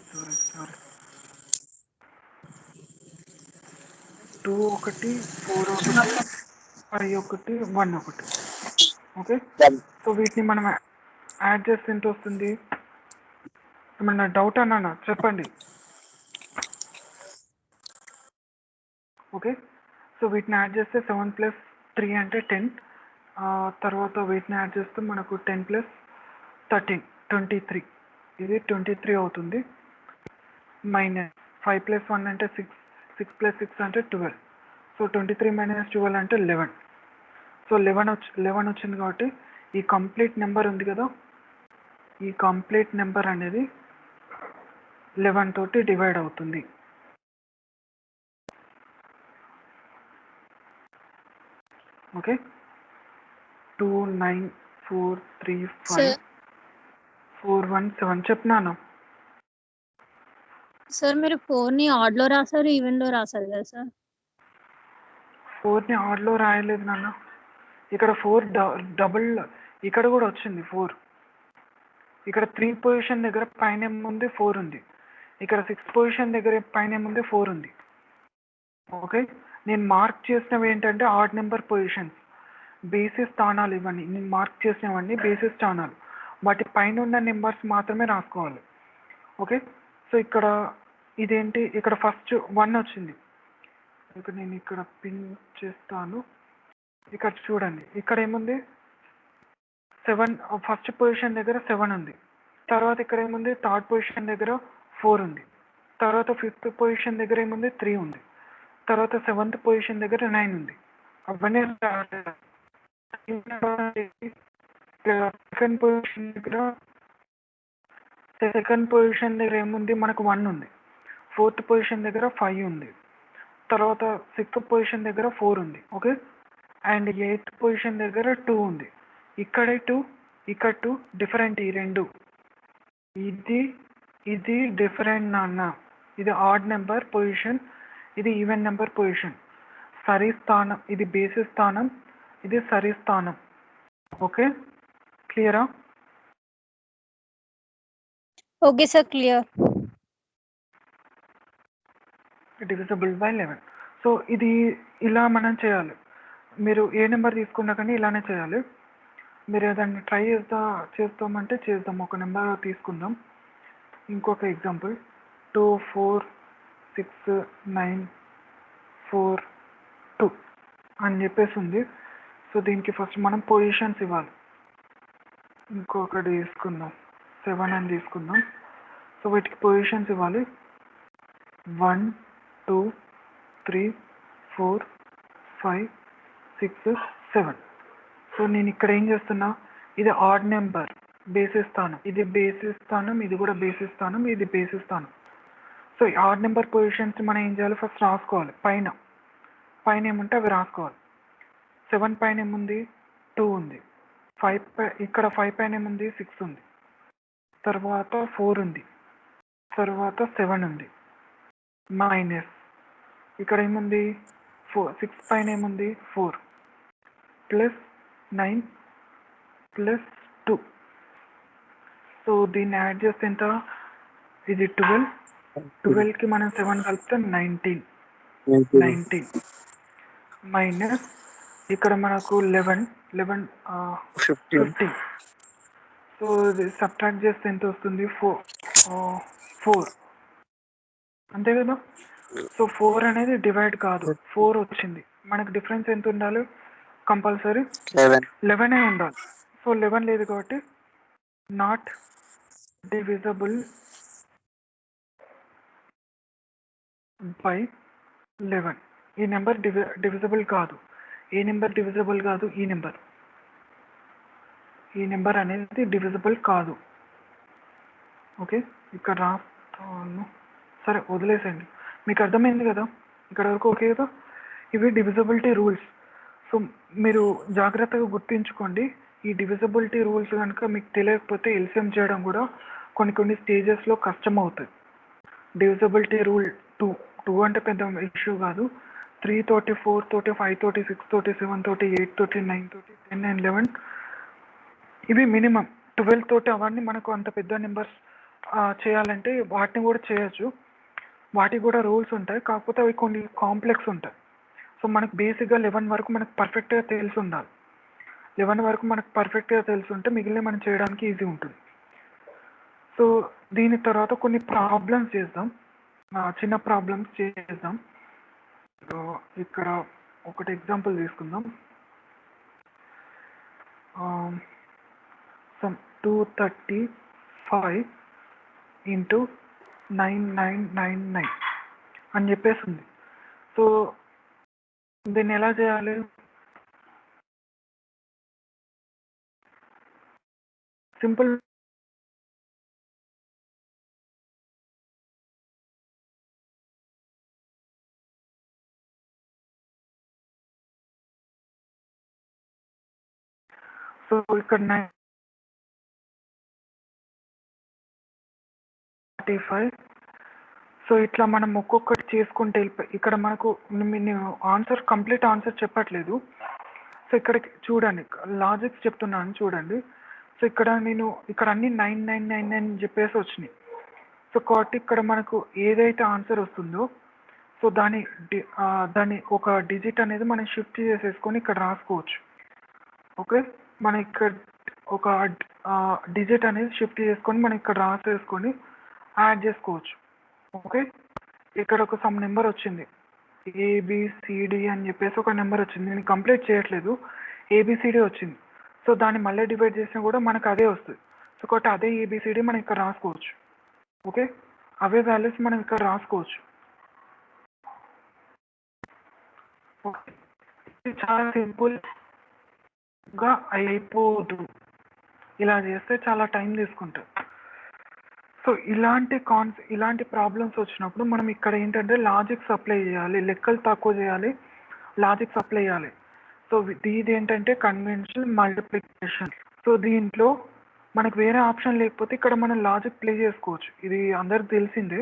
2 1 4 1 5 1 1 1. ఓకే, సో వీటిని మనం యాడ్ చేస్తే ఎంత వస్తుంది, ఏమన్నా డౌట్ అన్నా చెప్పండి. ఓకే, సో వీటిని యాడ్ చేస్తే 7 + 3 అంటే 10. తర్వాత వీటిని యాడ్ చేస్తే మనకు 10 + 13 23. ఇది 23 అవుతుంది. మైనస్ 5 + 1 అంటే 6 6 + 6 అంటే 12. సో 23 - 12 అంటే 11. సో 11 వచ్చింది కాబట్టి ఈ కంప్లీట్ నెంబర్ ఉంది కదా, ఈ కంప్లీట్ నెంబర్ అనేది 11 తోటి డివైడ్ అవుతుంది. ఓకే, 2 9 4 3 5 4 1 7 చెప్పినాను. సార్ మీరు 4ని ఆడ్లో రాశారు, ఈవెన్లో రాశారు కదా సార్? 4ని ఆడ్లో రాయలేదు నాన్న, ఇక్కడ 4 డబుల్ ఇక్కడ కూడా వచ్చింది 4. ఇక్కడ 3 పొజిషన్ దగ్గర పైన ఏముంది 4 ఉంది, ఇక్కడ 6 పొజిషన్ దగ్గర పైన ఏముంది 4 ఉంది. ఓకే, నేను మార్క్ చేసినవి ఏంటంటే ఆడ్ నెంబర్ పొజిషన్స్, బేసిస్ స్థానాలు. ఇవన్నీ నేను మార్క్ చేసినవన్నీ బేసిస్ స్థానాలు, వాటి పైన ఉన్న నెంబర్స్ మాత్రమే రాసుకోవాలి. ఓకే, సో ఇక్కడ ఇదేంటి, ఇక్కడ ఫస్ట్ 1 వచ్చింది, ఇక్కడ నేను ఇక్కడ పిన్ చేస్తాను. ఇక్కడ చూడండి, ఇక్కడ ఏముంది 7, ఫస్ట్ పొజిషన్ దగ్గర 7 ఉంది, తర్వాత ఇక్కడ ఏముంది థర్డ్ పొజిషన్ దగ్గర 4 ఉంది, తర్వాత 5th పొజిషన్ దగ్గర ఏముంది 3 ఉంది, తర్వాత 7th పొజిషన్ దగ్గర 9 ఉంది. అవన్నీ సెకండ్ పొజిషన్ దగ్గర ఏముంది మనకు 1 ఉంది, 4th పొజిషన్ దగ్గర 5 ఉంది, తర్వాత 6th పొజిషన్ దగ్గర 4 ఉంది. ఓకే, అండ్ 8th పొజిషన్ దగ్గర 2 ఉంది. ఇక్కడే 2, ఇక్కడ 2, డిఫరెంట్. ఈ రెండు ఇది డిఫరెంట్ నాన్న. ఇది ఆడ్ నెంబర్ పొజిషన్, ఇది ఈవెన్ నెంబర్ పొజిషన్. సరి స్థానం, ఇది బేసిస్ స్థానం, ఇది సరి స్థానం. ఓకే, క్లియరా? Okay sir, clear. Divisible by 11. So ఇది ఇలా మనం చేయాలి. మీరు ఏ నెంబర్ తీసుకున్నా కానీ ఇలానే చేయాలి. మీరు దాన్ని ట్రై చేస్తామంటే చేద్దాం. ఒక నెంబర్ తీసుకుందాం. ఇంకొక ఎగ్జాంపుల్ 2 4 6 9 4 2 అని చెప్పేసి ఉంది. సో దీనికి ఫస్ట్ మనం పొజిషన్స్ ఇవ్వాలి. ఇంకొకటి తీసుకుందాం, 7 అని తీసుకుందాం. సో వీటికి పొజిషన్స్ ఇవ్వాలి, 1 2 3 4 5 6 7. సో నేను ఇక్కడ ఏం చేస్తున్నా, ఇది ఆడ్ నెంబర్ బేసిస్ స్థానం, ఇది బేసిస్ స్థానం, ఇది కూడా బేసిస్ స్థానం, ఇది బేసిస్ స్థానం. సో ఈ ఆడ్ నెంబర్ పొజిషన్స్ మనం ఏం చేయాలి, ఫస్ట్ రాసుకోవాలి. పైన పైన ఏముంటే అవి రాసుకోవాలి. 7 పైన ఏముంది, 2 ఉంది. 5 ఇక్కడ 5 పైన ఏముంది, 6 ఉంది. తర్వాత 4 ఉంది. తర్వాత 7 ఉంది. మైనస్ ఇక్కడ ఏముంది, 6 పైన ఏముంది, 4 ప్లస్ 9 ప్లస్ 2. సో దీన్ని యాడ్ చేస్తే ఎంత, ఇది 12. 12కి మనం 7 కలిపితే 19 మైనస్ ఇక్కడ మనకు 11 15. సో ఇది సబ్ట్రాక్ట్ చేస్తే ఎంత వస్తుంది, 4 అంతే కదా. సో 4 అనేది డివైడ్ కాదు, 4 వచ్చింది. మనకు డిఫరెన్స్ ఎంత ఉండాలి, కంపల్సరీ 11 ఉండాలి. సో 11 లేదు కాబట్టి నాట్ డివిజబుల్ బై 11. ఈ నెంబర్ డివిజబుల్ కాదు. ఏ నెంబర్ డివిజబుల్ కాదు, ఈ నెంబర్ అనేది డివిజబుల్ కాదు. ఓకే, ఇక్కడ రాస్తాను, సరే వదిలేసేయండి. మీకు అర్థమైంది కదా, ఇక్కడ వరకు ఓకే కదా. ఇవి డివిజబిలిటీ రూల్స్. సో మీరు జాగ్రత్తగా గుర్తుంచుకోండి. ఈ డివిజబిలిటీ రూల్స్ కనుక మీకు తెలియకపోతే ఎల్సిఎం చేయడం కూడా కొన్ని స్టేజెస్లో కష్టం అవుతుంది. డివిజబిలిటీ రూల్ 2 అంటే పెద్ద ఇష్యూ కాదు. 3 తోటి, 4 తోటి, 5 తోటి, 6 తోటి, 7 తోటి, 8 తోటి, 9 తోటి, 10 and 11 ఇవి మినిమం. 12 తోటి అవన్నీ మనకు అంత పెద్ద నెంబర్స్ చేయాలంటే వాటిని కూడా చేయొచ్చు, వాటికి కూడా రూల్స్ ఉంటాయి. కాకపోతే అవి కొన్ని కాంప్లెక్స్ ఉంటాయి. సో మనకు బేసిక్గా 11 వరకు మనకు పర్ఫెక్ట్గా తెలిసి ఉండాలి. 11 వరకు మనకు పర్ఫెక్ట్గా తెలిసి ఉంటే మిగిలిన మనం చేయడానికి ఈజీ ఉంటుంది. సో దీని తర్వాత కొన్ని ప్రాబ్లమ్స్ చేద్దాం, చిన్న ప్రాబ్లమ్స్ చేద్దాం. ఇక్కడ ఒకటి ఎగ్జాంపుల్ తీసుకుందాం. 235 into 9999 అని చెప్పేసి ఉంది. సో దీన్ని ఎలా చేయాలి, సింపుల్. సో ఇక్కడ 95. సో ఇట్లా మనం ఒక్కొక్కటి చేసుకుంటే ఇక్కడ మనకు నేను కంప్లీట్ ఆన్సర్ చెప్పట్లేదు. సో ఇక్కడ చూడండి, లాజిక్స్ చెప్తున్నాను చూడండి. సో ఇక్కడ అన్ని 9999 అని చెప్పేసి వచ్చినాయి. సో కాబట్టి ఇక్కడ మనకు ఏదైతే ఆన్సర్ వస్తుందో సో దాని ఒక డిజిట్ అనేది మనం షిఫ్ట్ చేసేసుకొని ఇక్కడ రాసుకోవచ్చు. ఓకే, మనం ఇక్కడ ఒక డిజిట్ అనేది షిఫ్ట్ చేసుకొని మనం ఇక్కడ రాసేసుకొని యాడ్ చేసుకోవచ్చు. ఓకే, ఇక్కడ ఒక సమ్ నెంబర్ వచ్చింది, ఏబిసిడి అని చెప్పేసి ఒక నెంబర్ వచ్చింది. నేను కంప్లీట్ చేయట్లేదు, ఏబిసిడి వచ్చింది. సో దాన్ని మళ్ళీ డివైడ్ చేసినా కూడా మనకు అదే వస్తుంది. సో కాబట్టి అదే ఏబిసిడి మనం ఇక్కడ రాసుకోవచ్చు. ఓకే, అవే వాల్యూస్ మనం ఇక్కడ రాసుకోవచ్చు. ఓకే, ఇది చాలా సింపుల్గా అయిపోదు, ఇలా చేస్తే చాలా టైం తీసుకుంటుంది. సో ఇలాంటి ప్రాబ్లమ్స్ వచ్చినప్పుడు మనం ఇక్కడ ఏంటంటే లాజిక్స్ అప్లై చేయాలి, లెక్కలు తక్కువ చేయాలి, లాజిక్స్ అప్లై చేయాలి. సో ఇది ఏంటంటే కన్వెన్షనల్ మల్టిప్లికేషన్. సో దీంట్లో మనకు వేరే ఆప్షన్ లేకపోతే ఇక్కడ మనం లాజిక్ ప్లే చేసుకోవచ్చు, ఇది అందరికి తెలిసిందే.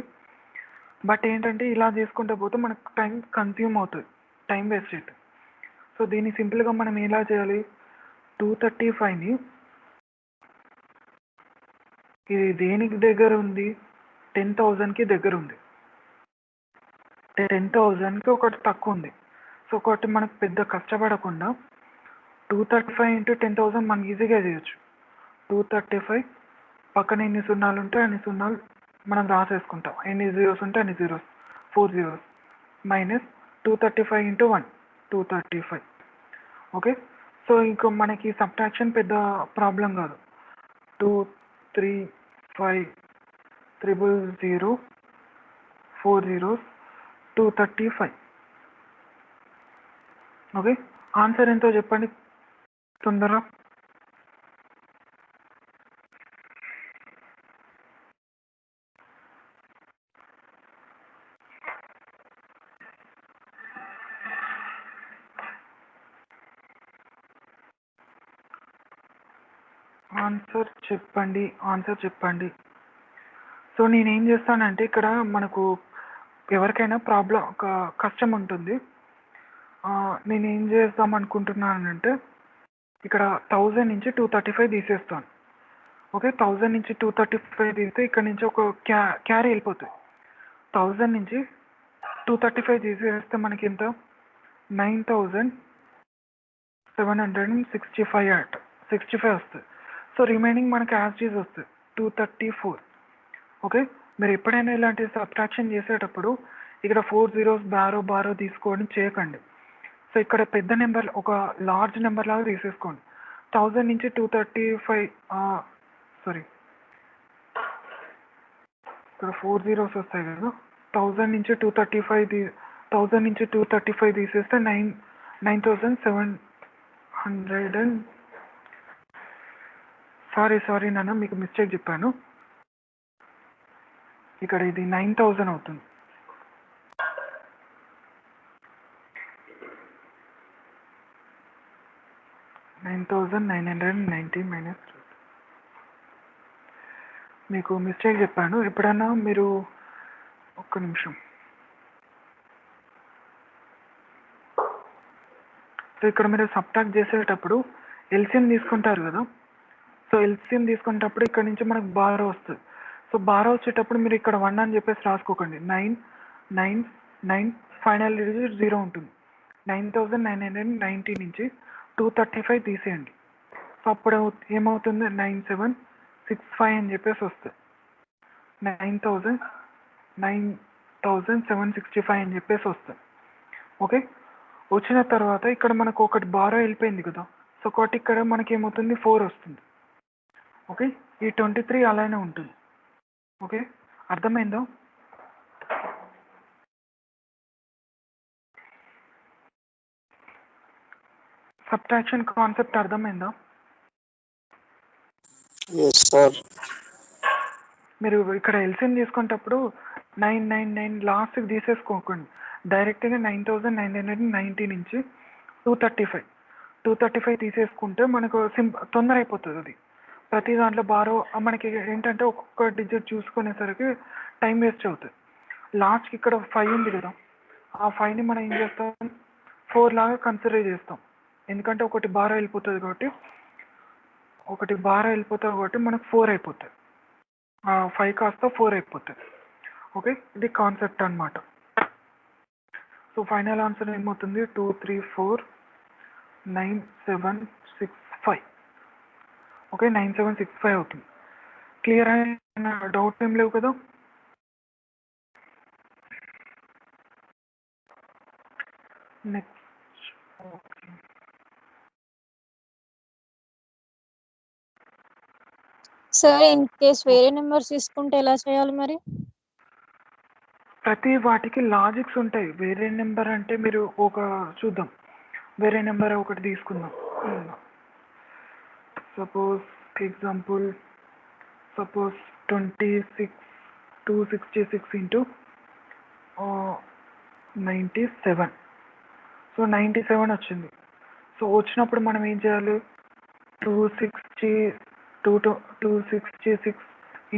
బట్ ఏంటంటే ఇలా చేసుకుంటే పోతే మనకు టైం కన్స్యూమ్ అవుతుంది, టైం వేస్ట్ అవుతుంది. సో దీన్ని సింపుల్గా మనం ఎలా చేయాలి, 235ని ఇది దేనికి దగ్గర ఉంది, 10,000కి దగ్గర ఉంది. 10,000కి ఒకటి తక్కువ ఉంది. సో ఒకటి మనకు పెద్ద కష్టపడకుండా 235 into 10,000 మనం ఈజీగా చేయొచ్చు. 235 పక్కన ఎన్ని సున్నాలు ఉంటే అన్ని సున్నాలు మనం రాసేసుకుంటాం, ఎన్ని జీరోస్ ఉంటే అన్ని zeros, 4 zeros minus 235 into 1 235. Okay, so ఇంకా మనకి సబ్ట్రాక్షన్ పెద్ద ప్రాబ్లం కాదు. 235 4 zeros 235. ఓకే, ఆన్సర్ ఎంతో చెప్పండి తొందరగా. ఆన్సర్ చెప్పండి. సో నేనేం చేస్తానంటే ఇక్కడ మనకు ఎవరికైనా ప్రాబ్లం ఒక కష్టం ఉంటుంది. నేనేం చేద్దాం అనుకుంటున్నానంటే ఇక్కడ 1000 నుంచి 235 తీసేస్తాను. ఓకే, 1000 నుంచి 235 తీస్తే ఇక్కడ నుంచి ఒక క్యారీ వెళ్ళిపోతుంది. 1000 నుంచి 235 తీసేస్తే మనకి ఎంత 9765 వస్తుంది. సో రిమైనింగ్ మనకి యాజ్ ఈజ్ వస్తుంది 234. ఓకే, మీరు ఎప్పుడైనా ఇలాంటి సబ్ట్రాక్షన్ చేసేటప్పుడు ఇక్కడ 4 zeros బారో తీసుకొని చేయకండి. సో ఇక్కడ పెద్ద నెంబర్ ఒక లార్జ్ నెంబర్ లాగా తీసేసుకోండి. 1000 నుంచి 235 ఇక్కడ 4 zeros వస్తాయి కదా. 1000 నుంచి 235 తీసేస్తే 9700 సారీ నాన్న, మీకు మిస్టేక్ చెప్పాను. ఇక్కడ ఇది 9000 అవుతుంది. 9990 మైనస్. మీకు మిస్టేక్ చెప్పాను. ఎప్పుడన్నా మీరు ఒక్క నిమిషం. సో ఇక్కడ మీరు సబ్ట్రాక్ట్ చేసేటప్పుడు ఎల్సిఎం తీసుకుంటారు కదా. సో ఎల్సిఎం తీసుకునేటప్పుడు ఇక్కడ నుంచి మనకు బారో వస్తుంది. సో బారో వచ్చేటప్పుడు మీరు ఇక్కడ 1 అని చెప్పేసి రాసుకోకండి. 999 ఫైనల్ డిజిట్ 0 ఉంటుంది. 9990 నుంచి 235 తీసేయండి. సో అప్పుడు ఏమవుతుంది 9765 అని చెప్పేసి వస్తుంది. 9765 అని చెప్పేసి వస్తుంది. ఓకే, వచ్చిన తర్వాత ఇక్కడ మనకు ఒకటి బారో వెళ్ళిపోయింది కదా. సో ఒకటి ఇక్కడ మనకి ఏమవుతుంది 4 వస్తుంది. ఓకే, ఈ 23 అలానే ఉంటుంది. ఓకే, అర్థమైందో? సబ్ట్రాక్షన్ కాన్సెప్ట్ అర్థమైందా? మీరు ఇక్కడ ఎల్సిఎం తీసుకునేటప్పుడు 999 లాస్ట్కి తీసేసుకోకండి. డైరెక్ట్గా 9990 నుంచి 235 తీసేసుకుంటే మనకు తొందర అయిపోతుంది. అది ప్రతి దాంట్లో బారో మనకి ఏంటంటే ఒక్కొక్క డిజిట్ చూసుకునేసరికి టైం వేస్ట్ అవుతుంది. లాస్ట్కి ఇక్కడ 5 ఉంది కదా, ఆ 5ని మనం ఏం చేస్తాం 4 లాగా కన్సిడర్ చేస్తాం. ఎందుకంటే ఒకటి బారో వెళ్ళిపోతుంది కాబట్టి మనకు 4 అయిపోతుంది. 5 కాస్త 4 అయిపోతుంది. ఓకే, ఇది కాన్సెప్ట్ అన్నమాట. సో ఫైనల్ ఆన్సర్ ఏమవుతుంది 2349765. ఓకే, 9765 అవుతుంది. క్లియర్ అయిన డౌట్ ఏం లేవు కదా? నెక్స్ట్ సార్ ఇన్ కేస్ వేరే నెంబర్స్ తీసుకుంటే ఎలా చేయాలి మరి? ప్రతి వాటికి లాజిక్స్ ఉంటాయి. వేరే నెంబర్ అంటే మీరు ఒక చూద్దాం, వేరే నెంబర్ ఒకటి తీసుకుందాం. Suppose 266 into 97. సో 97 వచ్చింది. సో వచ్చినప్పుడు మనం ఏం చేయాలి 266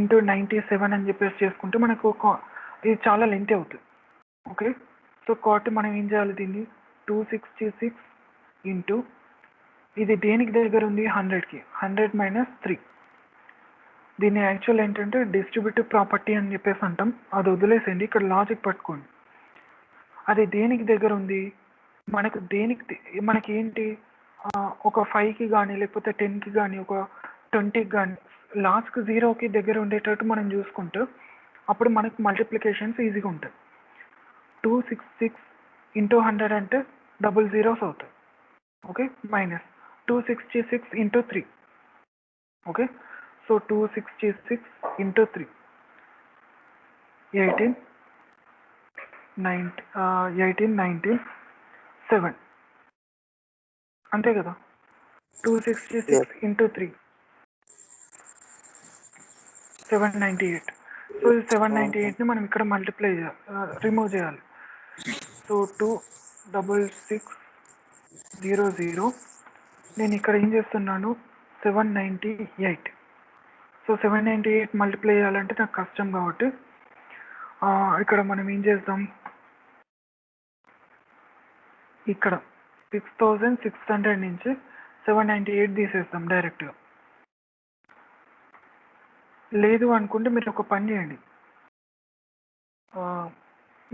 into 97 అని చెప్పేసి చేసుకుంటే మనకు ఇది చాలా లెంత్ అవుతుంది. ఓకే, సో కాబట్టి మనం ఏం చేయాలి దీన్ని 266 ఇంటూ ఇది దేనికి దగ్గర ఉంది 100కి 100 - 3. దీన్ని యాక్చువల్ ఏంటంటే డిస్ట్రిబ్యూటివ్ ప్రాపర్టీ అని చెప్పేసి అంటాం. అది వదిలేసేయండి, ఇక్కడ లాజిక్ పట్టుకోండి. అది దేనికి దగ్గర ఉంది మనకి ఏంటి ఒక 5కి కానీ లేకపోతే 10కి కానీ ఒక 20కి కానీ లాస్ట్కి 0కి దగ్గర ఉండేటట్టు మనం చూసుకుంటూ అప్పుడు మనకు మల్టిప్లికేషన్స్ ఈజీగా ఉంటాయి. 266 into 100 అంటే 00 zeros అవుతాయి. Okay, minus 266 into 3. Okay, so 266 into 3 18 19 7 అంతే కదా. 266 into 3 798. సో ఈ 798ని మనం ఇక్కడ మల్టిప్లై చేయాలి, రిమూవ్ చేయాలి. సో 26600. నేను ఇక్కడ ఏం చేస్తున్నాను, 798. సో 798 మల్టిప్లై చేయాలంటే నాకు కష్టం కాబట్టి ఇక్కడ మనం ఏం చేద్దాం, ఇక్కడ 6600 నుంచి 798 తీసేస్తాం డైరెక్ట్గా. లేదు అనుకుంటే మీరు ఒక పని చేయండి,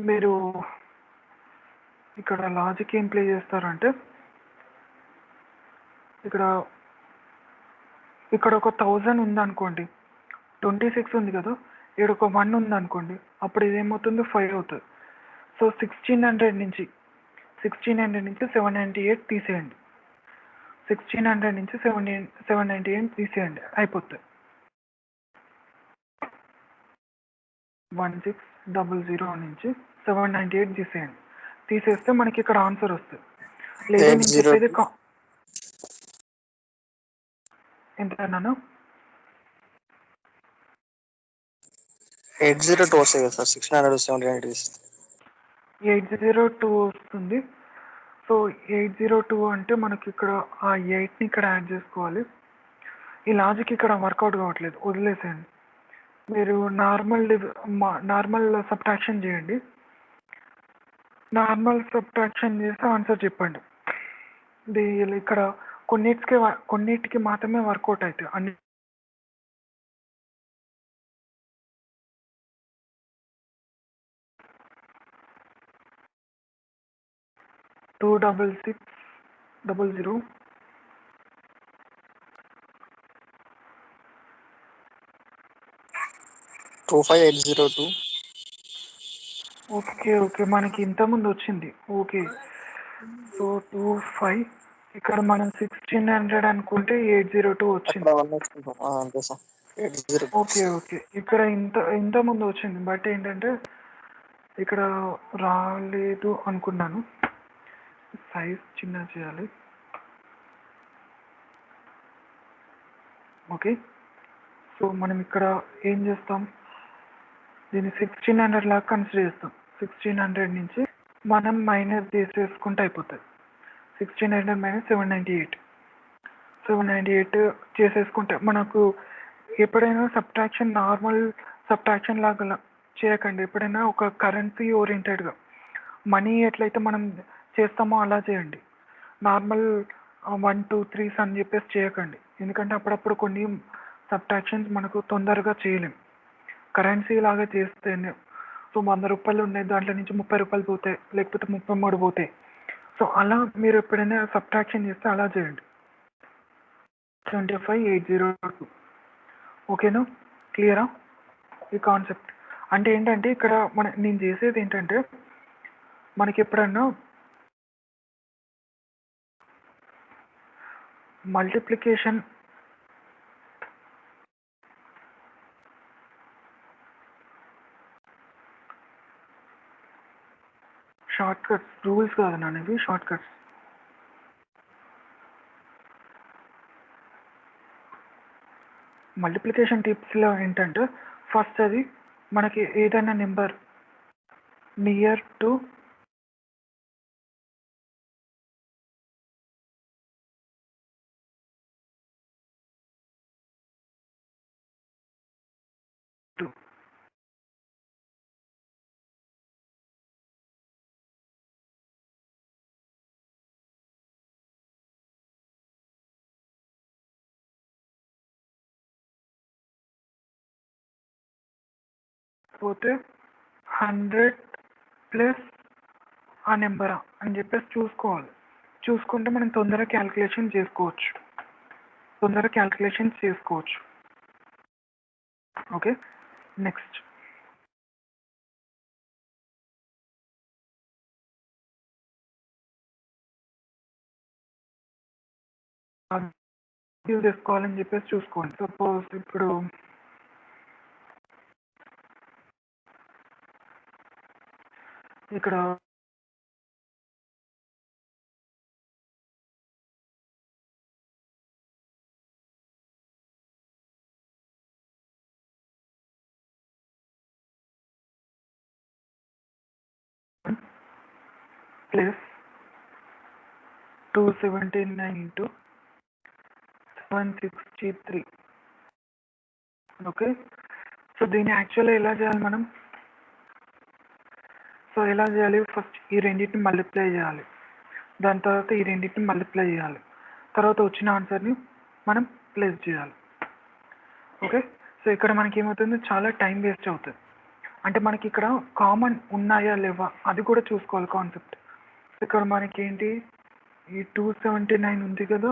మీరు ఇక్కడ లాజిక్ ఏం ప్లే చేస్తారంటే, ఇక్కడ ఒక 1000 ఉందనుకోండి, 26 ఉంది కదా, ఇక్కడ ఒక 1 ఉందనుకోండి, అప్పుడు ఇదేమవుతుంది 5 అవుతుంది. సో 1600 నుంచి 798 తీసేయండి, 1600 నుంచి 798 తీసేయండి, అయిపోతుంది. 1600 నుంచి 798 తీసేయండి, తీసేస్తే మనకి ఇక్కడ ఆన్సర్ వస్తుంది. లేదా నేను చెప్పేది ఎంత అన్నాను, 802 వస్తాయి కదా సార్, 600 802 వస్తుంది. సో 802 అంటే మనకి ఇక్కడ ఆ 8ని ఇక్కడ యాడ్ చేసుకోవాలి. ఈ లాజిక్ ఇక్కడ వర్కౌట్ కావట్లేదు, వదిలేసేయండి. మీరు నార్మల్ సబ్ట్రాక్షన్ చేయండి, నార్మల్ సబ్ట్రాక్షన్ చేసి ఆన్సర్ చెప్పండి. ఇక్కడ కొన్నిటికి మాత్రమే వర్కౌట్ అవుతాయి, అన్ని 26600 25802. ఓకే మనకి ఇంతకుముందు వచ్చింది. ఓకే, సో 25 ఇక్కడ మనం 1600 అనుకుంటే 802 వచ్చింది. ఓకే ఇక్కడ ఇంత ముందు వచ్చింది, బట్ ఏంటంటే ఇక్కడ రాలేదు అనుకున్నాను. సైజ్ చిన్న చేయాలి. ఓకే, సో మనం ఇక్కడ ఏం చేస్తాం, దీన్ని 1600 లాగా కన్సిడర్ చేస్తాం. 1600 నుంచి మనం మైనస్ చేసేసుకుంటే అయిపోతుంది. 1600 మైనస్ 798 చేసేసుకుంటే మనకు ఎప్పుడైనా సబ్ట్రాక్షన్ నార్మల్ సబ్ట్రాక్షన్ లాగా చేయకండి, ఎప్పుడైనా ఒక కరెన్సీ ఓరియంటెడ్గా మనీ ఎట్లయితే మనం చేస్తామో అలా చేయండి. నార్మల్ 1 2 3s అని చెప్పేసి చేయకండి, ఎందుకంటే అప్పుడప్పుడు కొన్ని సబ్ట్రాక్షన్స్ మనకు తొందరగా చేయలేం. కరెన్సీ లాగా చేస్తేనే, సో 100 రూపాయలు ఉన్నాయి, దాంట్లో నుంచి 30 రూపాయలు పోతాయి, లేకపోతే 33 పోతాయి. సో అలా మీరు ఎప్పుడైనా సబ్ట్రాక్షన్ చేస్తే అలా చేయండి. 25802. ఓకేనా, క్లియరా ఈ కాన్సెప్ట్? అంటే ఏంటంటే ఇక్కడ నేను చేసేది ఏంటంటే, మనకి ఎప్పుడన్నా మల్టిప్లికేషన్ షార్ట్ కట్స్, రూల్స్ కాదు నాన్నవి, షార్ట్ కట్స్. మల్టిప్లికేషన్ టిప్స్లో ఏంటంటే, ఫస్ట్ అది మనకి ఏదైనా నెంబర్ నియర్ టు పోతే 100 ప్లస్ ఆ నెంబరా అని చెప్పేసి చూసుకోవాలి. చూసుకుంటే మనం తొందరగా క్యాల్కులేషన్ చేసుకోవచ్చు. ఓకే, నెక్స్ట్ యూజ్ చేసుకోవాలని చెప్పేసి చూసుకోండి. సపోజ్ ఇప్పుడు ఇక్కడ ప్లస్ 279 ఇంటూ 763. ఓకే, సో దీన్ని యాక్చువల్గా ఎలా చేయాలి మనం? సో ఎలా చేయాలి? ఫస్ట్ ఈ రెండింటిని మల్టిప్లై చేయాలి, దాని తర్వాత ఈ రెండింటిని మల్టిప్లై చేయాలి, తర్వాత వచ్చిన ఆన్సర్ని మనం ప్లేస్ చేయాలి. ఓకే, సో ఇక్కడ మనకి ఏమవుతుంది, చాలా టైం వేస్ట్ అవుతుంది. అంటే మనకి ఇక్కడ కామన్ ఉన్నాయా లేవా అది కూడా చూసుకోవాలి కాన్సెప్ట్. ఇక్కడ మనకి ఏంటి, ఈ 279 ఉంది కదా,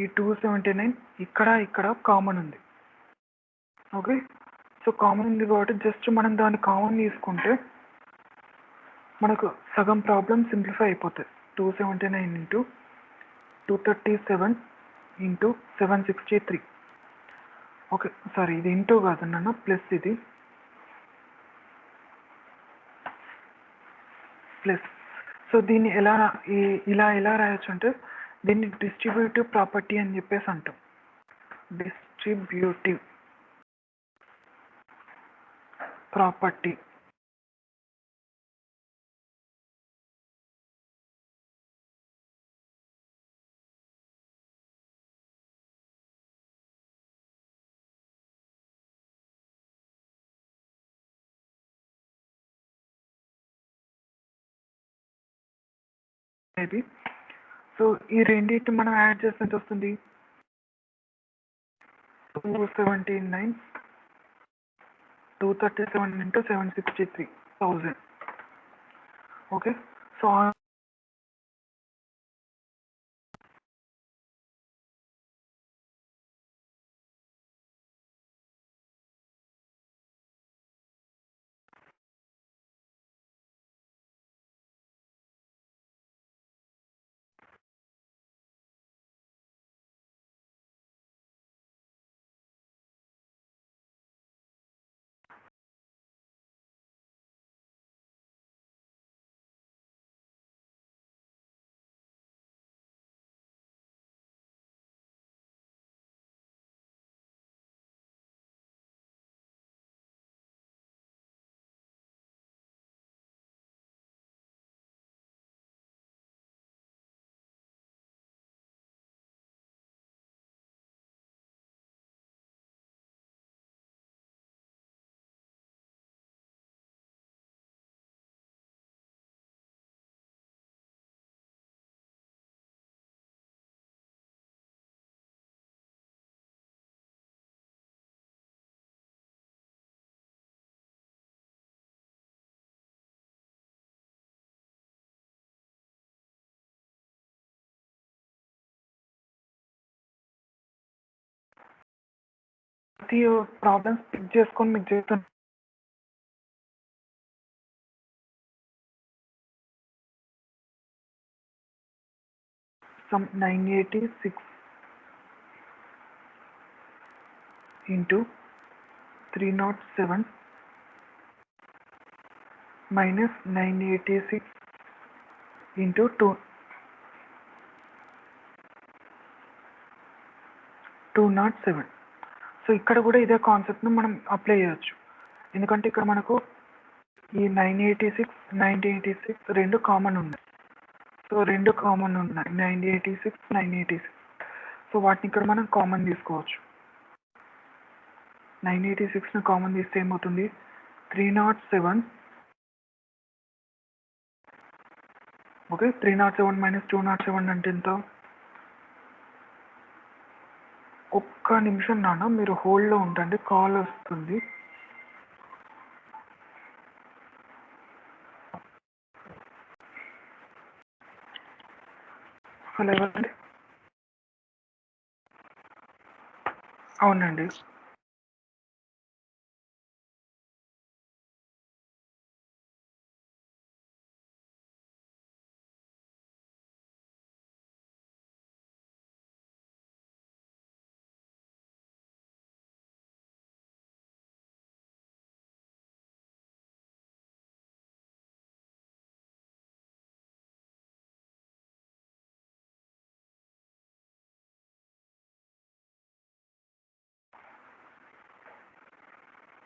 ఈ 279 ఇక్కడ కామన్ ఉంది. ఓకే, సో కామన్ ఉంది కాబట్టి జస్ట్ మనం దాన్ని కామన్ తీసుకుంటే మనకు సగం ప్రాబ్లం సింప్లిఫై అయిపోతుంది. 279 ఇంటూ 237 ఇంటూ 763. ఓకే, సారీ ఇది ఇంటూ కాదు నాన్న, ప్లస్ ఇది ప్లస్. సో దీన్ని ఇలా ఎలా రాయొచ్చు అంటే, దీన్ని డిస్ట్రిబ్యూటివ్ ప్రాపర్టీ అని చెప్పేసి అంటాం. Distributive property. మేబీ సో ఈ రెండింటిని మనం యాడ్ చేస్తే ఎంత వస్తుంది, 279 237 ఇంటూ 763,000. ఓకే, సో ప్రతి ప్రాబ్లమ్స్ పిక్ చేసుకొని మీకు చేస్తాను. Some 986 into 307 minus 986 into 207. So ఇక్కడ కూడా ఇదే కాన్సెప్ట్ను మనం అప్లై చేయొచ్చు, ఎందుకంటే ఇక్కడ మనకు ఈ 986 రెండు కామన్ ఉన్నాయి. సో రెండు కామన్ ఉన్నాయి, 986. సో వాటిని ఇక్కడ మనం కామన్ తీసుకోవచ్చు. 986ని కామన్ తీస్తే ఏమవుతుంది, 307. ఓకే, 307 మైనస్ 207 అంటే ఎంత? ఒక్క నిమిషం నాన్న, మీరు హోల్డ్లో ఉండండి, కాల్ వస్తుంది. హలో ఎవరండి? అవునండి.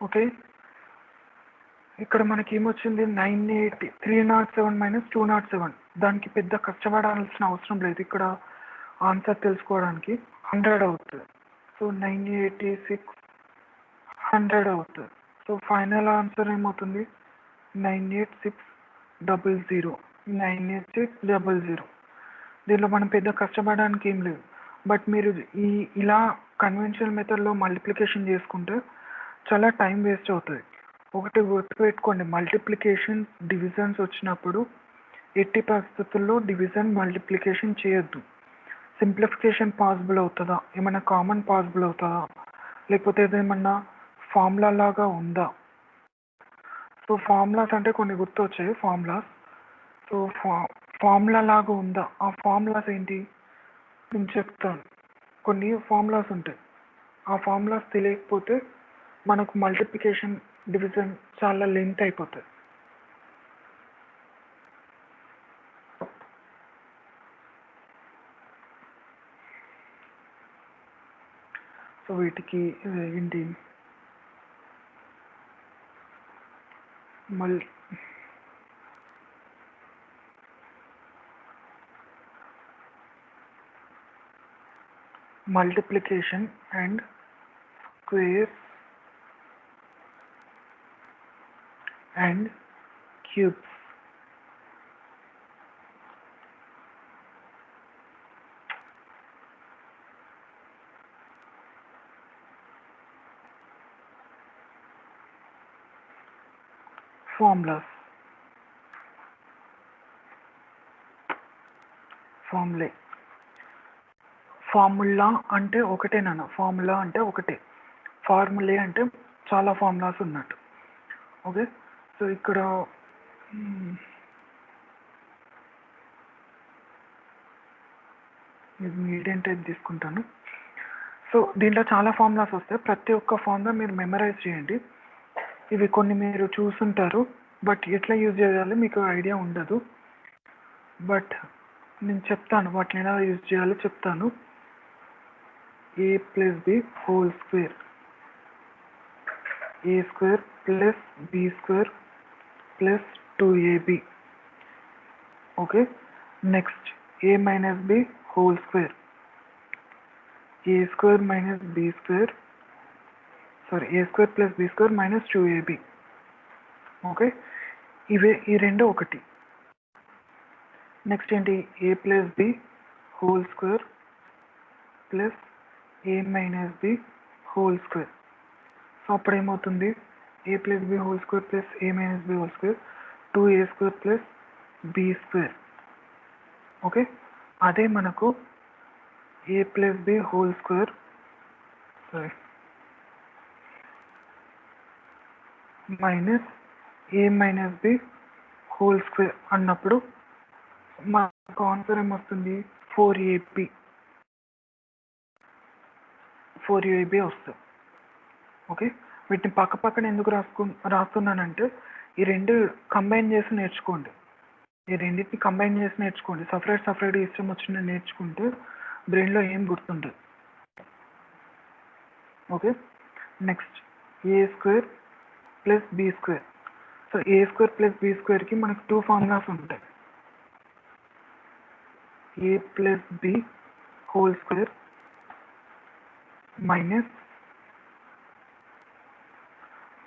ఓకే, ఇక్కడ మనకి ఏమొచ్చింది 980 307 - 207. దానికి పెద్ద కష్టపడాల్సిన అవసరం లేదు. ఇక్కడ ఆన్సర్ తెలుసుకోవడానికి 100 అవుతుంది. సో 986 100 అవుతుంది. సో ఫైనల్ ఆన్సర్ ఏమవుతుంది 98600. 98600. దీంట్లో మనం పెద్ద కష్టపడడానికి ఏం లేదు. బట్ మీరు ఇలా కన్వెన్షనల్ మెథడ్లో మల్టిప్లికేషన్ చేసుకుంటే చాలా టైం వేస్ట్ అవుతుంది. ఒకటి గుర్తుపెట్టుకోండి, మల్టిప్లికేషన్ డివిజన్స్ వచ్చినప్పుడు ఎట్టి పరిస్థితుల్లో డివిజన్ మల్టిప్లికేషన్ చేయొద్దు. సింప్లిఫికేషన్ పాసిబుల్ అవుతుందా, ఏమైనా కామన్ పాసిబుల్ అవుతుందా, లేకపోతే ఏదేమన్నా ఫార్ములా లాగా ఉందా. సో ఫార్ములాస్ అంటే కొన్ని గుర్తొచ్చాయి ఫార్ములాస్. సో ఫార్ములా లాగా ఉందా, ఆ ఫార్ములాస్ ఏంటి నేను చెప్తాను. కొన్ని ఫార్ములాస్ ఉంటాయి, ఆ ఫార్ములాస్ తెలియకపోతే మనకు మల్టిప్లికేషన్ డివిజన్ చాలా లెంత్ అయిపోతుంది. సో వీటికి ఏంటి multiplication and squares and cubes. Formulas, formula అంటే ఒకటేనా, ఫార్ములా అంటే ఒకటే, ఫార్ములే అంటే చాలా ఫార్ములాస్ ఉన్నట్టు. ఓకే, సో ఇక్కడ మీడియం టైప్ తీసుకుంటాను. సో దీంట్లో చాలా ఫార్ములాస్ వస్తాయి. ప్రతి ఒక్క ఫార్ములా మీరు మెమరైజ్ చేయండి. ఇవి కొన్ని మీరు చూసుంటారు, బట్ ఎట్లా యూజ్ చేయాలి మీకు ఐడియా ఉండదు. బట్ నేను చెప్తాను వాటిని ఎలా యూజ్ చేయాలో చెప్తాను. a + b whole square, a² + b² + 2ab. Okay, next a - b whole square, a² - b² a² + b² - 2ab. Okay, ఈ రెండు ఒకటి. నెక్స్ట్ ఏంటి a + b whole square plus a - b whole square. So అప్పుడు ఏమవుతుంది a + b whole square plus a - b whole square 2a² + b². Okay, అదే మనకు a + b whole square minus a - b whole square అన్నప్పుడు మనకు answer ఏమొస్తుంది 4ab వస్తుంది. Okay, వీటిని పక్క పక్కన ఎందుకు రాస్తున్నానంటే ఈ రెండు కంబైన్ చేసి నేర్చుకోండి. ఈ రెండింటిని కంబైన్ చేసి నేర్చుకోండి. సపరేట్ ఇష్టం వచ్చిన నేర్చుకుంటే బ్రెయిన్లో ఏం గుర్తుంటుంది. Okay, next a² + b². So a² + b²కి మనకు 2 ఫార్ములాస్ ఉంటాయి. a + b whole square minus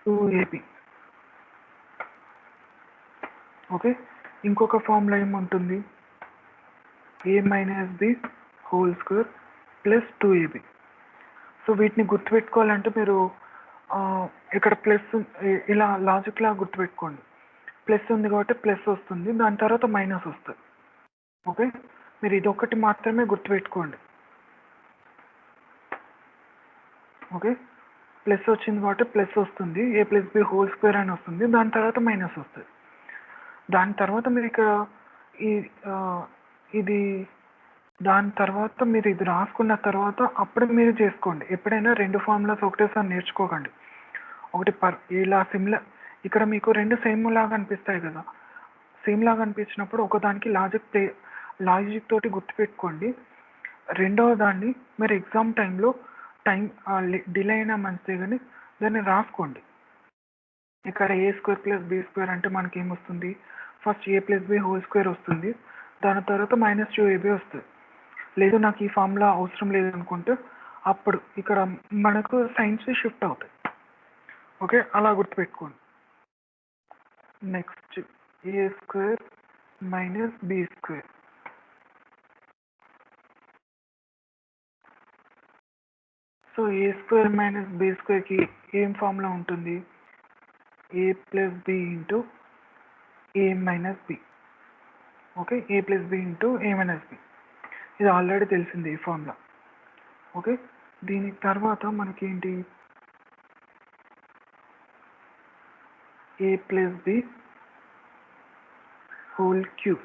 2ab. Okay, ఇంకొక ఫార్ములా ఏముంటుంది a - b whole square plus 2ab. So వీటిని గుర్తుపెట్టుకోవాలంటే మీరు ఇక్కడ ప్లస్ ఇలా లాజిక్లా గుర్తుపెట్టుకోండి. ప్లస్ ఉంది కాబట్టి ప్లస్ వస్తుంది, దాని తర్వాత మైనస్ వస్తుంది. ఓకే, మీరు ఇదొకటి మాత్రమే గుర్తుపెట్టుకోండి. ఓకే, ప్లస్ వచ్చింది కాబట్టి ప్లస్ వస్తుంది, a + b హోల్ స్క్వేర్ అని వస్తుంది, దాని తర్వాత మైనస్ వస్తుంది. దాని తర్వాత మీరు ఇక్కడ ఇది దాని తర్వాత మీరు ఇది రాసుకున్న తర్వాత అప్పుడు మీరు చేసుకోండి. ఎప్పుడైనా రెండు ఫార్ములాస్ ఒకటేసారి నేర్చుకోకండి. ఒకటి ఇలా సిమిలర్, ఇక్కడ మీకు రెండు సేమ్ లాగా అనిపిస్తాయి కదా, సేమ్ లాగా అనిపించినప్పుడు ఒకదానికి లాజిక్ తోటి గుర్తుపెట్టుకోండి. రెండవ దాన్ని మీరు ఎగ్జామ్ టైంలో డిలే అయినా మంచిదే కానీ దాన్ని రాసుకోండి. ఇక్కడ ఏ స్క్వేర్ ప్లస్ బి స్క్వేర్ అంటే మనకి ఏమొస్తుంది, ఫస్ట్ ఏ ప్లస్ బి హోల్ స్క్వేర్ వస్తుంది, దాని తర్వాత -2ab వస్తుంది. లేదు నాకు ఈ ఫార్ములా అవసరం లేదు అనుకుంటే అప్పుడు ఇక్కడ మనకు సైన్స్ షిఫ్ట్ అవుతాయి. ఓకే, అలా గుర్తుపెట్టుకోండి. Next A square minus B square. So A square minus B స్క్వేర్కి ఏం ఫార్ములా ఉంటుంది, A plus B into A minus B. Okay, A plus B into A minus B, ఇది ఆల్రెడీ తెలిసింది ఈ formula. Okay, దీని తర్వాత మనకేంటి, A plus B whole cube.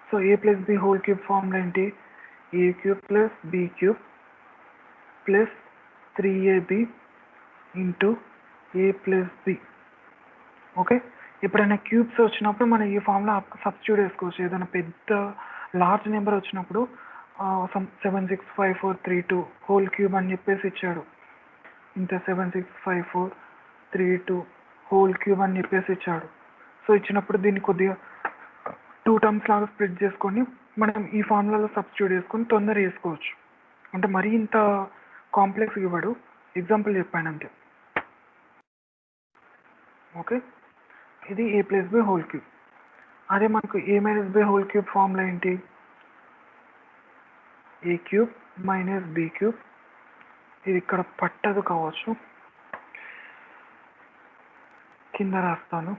So A plus B whole cube formula ఏంటి, A cube plus B cube plus 3ab into A plus B. Okay, ఎప్పుడైనా cubes వచ్చినప్పుడు మనం ఈ ఫార్ములా సబ్స్టిట్యూట్ చేసుకోవచ్చు. ఏదైనా పెద్ద లార్జ్ నెంబర్ వచ్చినప్పుడు 765432 హోల్ క్యూబ్ అని చెప్పేసి ఇచ్చాడు, ఇంత 765432 హోల్ క్యూబ్ అని చెప్పేసి ఇచ్చాడు. సో ఇచ్చినప్పుడు దీన్ని కొద్దిగా 2 టర్మ్స్ లాగా స్ప్లిట్ చేసుకొని మనం ఈ ఫార్ములాలో సబ్స్టిట్యూట్ చేసుకొని తొందరగా చేసుకోవచ్చు. అంటే మరీ ఇంత కాంప్లెక్స్ ఇవ్వడు, ఎగ్జాంపుల్ చెప్పాను అంతే. ఓకే, ఇది A plus B whole cube. అదే మనకు A minus B whole cube formula ఏంటి, A cube minus B cube. ఇది ఇక్కడ పట్టదు కావచ్చు, కింద రాస్తాను.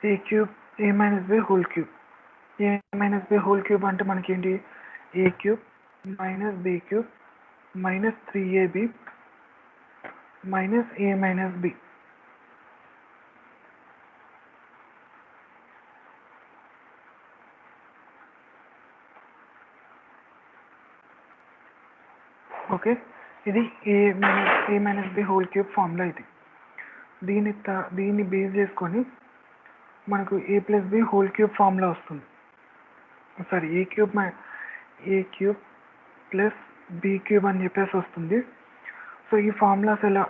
A cube A minus B whole cube. A minus B whole cube అంటే మనకేంటి, A cube minus B cube minus 3ab minus A minus B. Okay, ఇది A minus B whole cube formula. ఇది దీన్ని బేస్ చేసుకొని మనకు A plus B whole cube formula వస్తుంది. Sorry, ఏ cube plus B cube అని చెప్పేసి వస్తుంది. సో ఈ ఫార్ములాస్ ఎలా,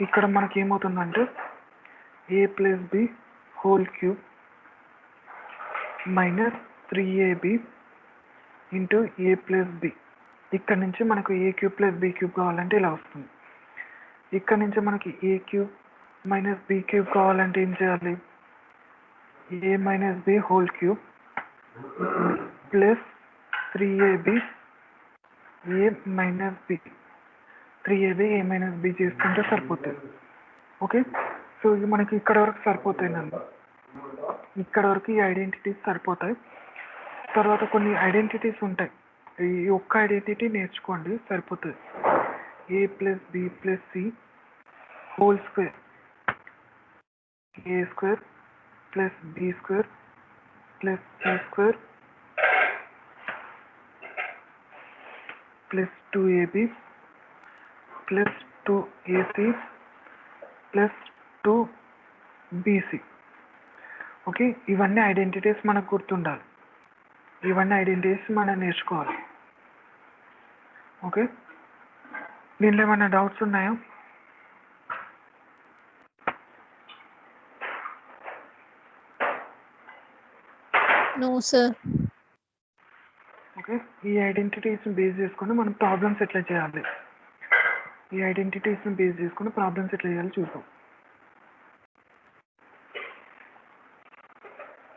ఇక్కడ మనకి ఏమవుతుందంటే A plus B whole cube minus 3ab into A plus B. ఇక్కడ నుంచి మనకు A cube plus B cube కావాలంటే ఇలా వస్తుంది. ఇక్కడ నుంచి మనకి A cube minus B cube కావాలంటే ఏం చేయాలి, A minus B whole cube plus 3ab A minus B. 3ab A minus B చేసుకుంటే సరిపోతుంది. ఓకే, సో ఇది మనకి ఇక్కడ వరకు సరిపోతాయి నన్ను, ఇక్కడ వరకు ఈ ఐడెంటిటీస్ సరిపోతాయి. తర్వాత కొన్ని ఐడెంటిటీస్ ఉంటాయి, ఈ ఒక్క ఐడెంటిటీ నేర్చుకోండి సరిపోతుంది. A plus B plus C whole square, A square plus B square plus C square plus 2ab plus 2ac plus 2bc. Okay, ఇవన్నీ ఐడెంటిటీస్ మనకు గుర్తుండాలి, ఇవన్నీ ఐడెంటిటీస్ మనం నేర్చుకోవాలి. ఓకే, దీనిలో ఏమైనా డౌట్స్ ఉన్నాయా? No sir. ఓకే, ఈ ఐడెంటిటీస్ని బేస్ చేసుకొని మనం ప్రాబ్లమ్స్ ఎట్లా చేయాలి, ఈ ఐడెంటిటీస్ని బేస్ చేసుకొని ప్రాబ్లమ్స్ ఎట్లా చేయాలి చూద్దాం.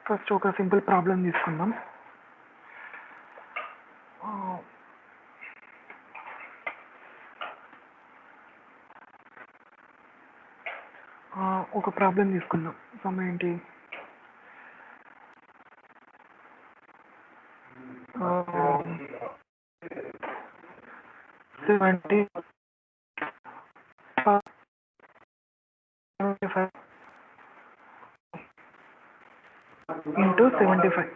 ఫస్ట్ ఒక సింపుల్ ప్రాబ్లం తీసుకుందాం. ఒక ప్రాబ్లం తీసుకుందాం. సమ్ ఏంటి, 70 ఇంటూ 75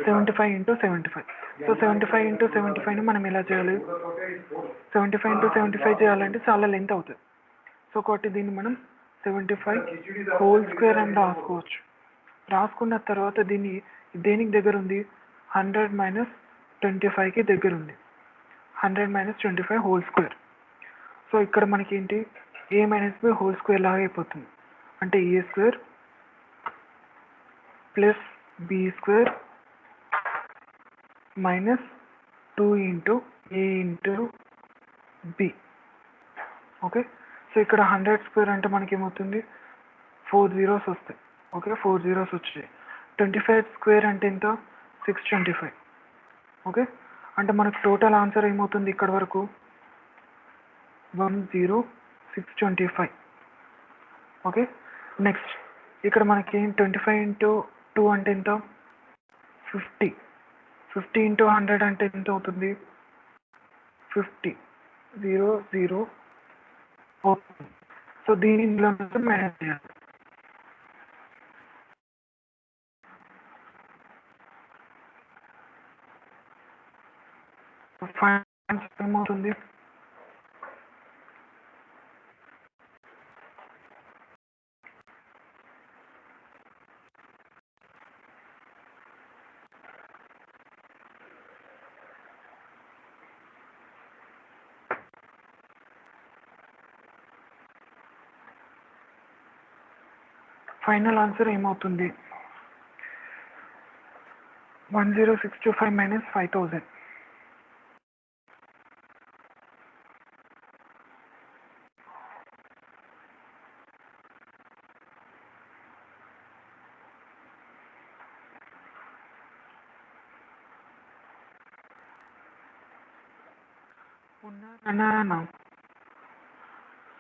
75 ఇంటూ 75. సో 75 ఇంటూ 75ని మనం ఎలా చేయాలి? 75 ఇంటూ 75 చేయాలంటే చాలా లెంత్ అవుతుంది. సో కాబట్టి దీన్ని మనం 75 హోల్ స్క్వేర్ అని రాసుకోవచ్చు. రాసుకున్న తర్వాత దీన్ని దేనికి దగ్గర ఉంది? 100 మైనస్ 25కి దగ్గర ఉంది. 100 మైనస్ 25 హోల్ స్క్వేర్. సో ఇక్కడ మనకి ఏంటి? A minus B whole square లాగా అయిపోతుంది. అంటే A square plus B square minus 2 into A into B. Okay, so ఇక్కడ 100 స్క్వేర్ అంటే మనకి ఏమవుతుంది? 4 zeros వస్తాయి. ఓకే, 4 zeros వచ్చాయి. 25 స్క్వేర్ అంటే ఎంత? 625. ఓకే, అంటే మనకు టోటల్ ఆన్సర్ ఏమవుతుంది ఇక్కడ వరకు? 10625. ఓకే, నెక్స్ట్ ఇక్కడ మనకి 25 ఇంటూ 2 అంటే ఎంత? 50. 50 ఇంటూ 100 అంటే ఎంత అవుతుంది? 50. 0 0 అవుతుంది. సో దీని ఇందులో మైనస్ చేయాలి. ఏమవుతుంది? ఫైనల్ ఆన్సర్ ఏమవుతుంది? 10625 minus 5000. Anna,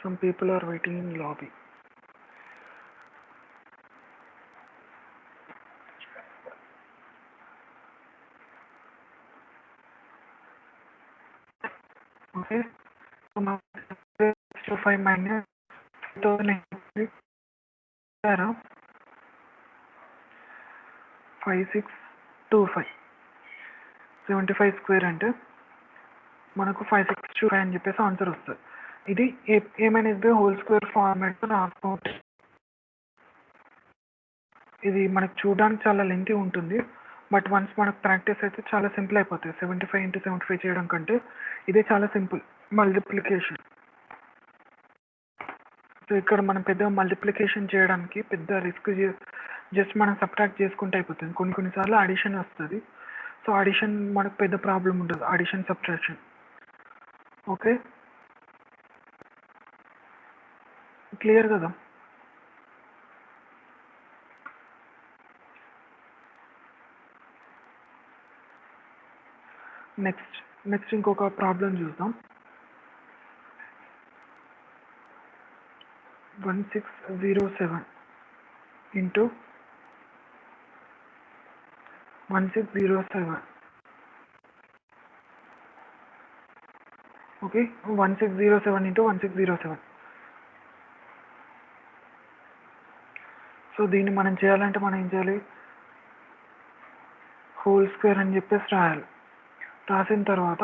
some people are waiting in lobby. Okay, so now 625 minus 5625. 75 square అంటే మనకు 5625 అని చెప్పేసి ఆన్సర్ వస్తుంది. ఇది A minus B whole square format రాసుకోవచ్చు. ఇది మనకు చూడడానికి చాలా లెంతీ ఉంటుంది, బట్ వన్స్ మనకు ప్రాక్టీస్ అయితే చాలా సింపుల్ అయిపోతుంది. 75 ఇంటూ 75 చేయడం కంటే ఇదే చాలా సింపుల్ మల్టిప్లికేషన్. సో ఇక్కడ మనం పెద్ద మల్టిప్లికేషన్ చేయడానికి పెద్ద రిస్క్ జస్ట్ మనం సబ్ట్రాక్ట్ చేసుకుంటే అయిపోతుంది. కొన్నిసార్లు అడిషన్ వస్తుంది. సో అడిషన్ మనకు పెద్ద ప్రాబ్లం ఉండదు, అడిషన్ సబ్ట్రాక్షన్. ఓకే, క్లియర్ కదా? నెక్స్ట్ ఇంకొక ప్రాబ్లం చూద్దాం. 1607 ఇంటూ 1607. Okay, 1607 into 1607. సో దీన్ని మనం చేయాలంటే మనం ఏం చేయాలి? హోల్ స్క్వేర్ అని చెప్పేసి రాయాలి. రాసిన తర్వాత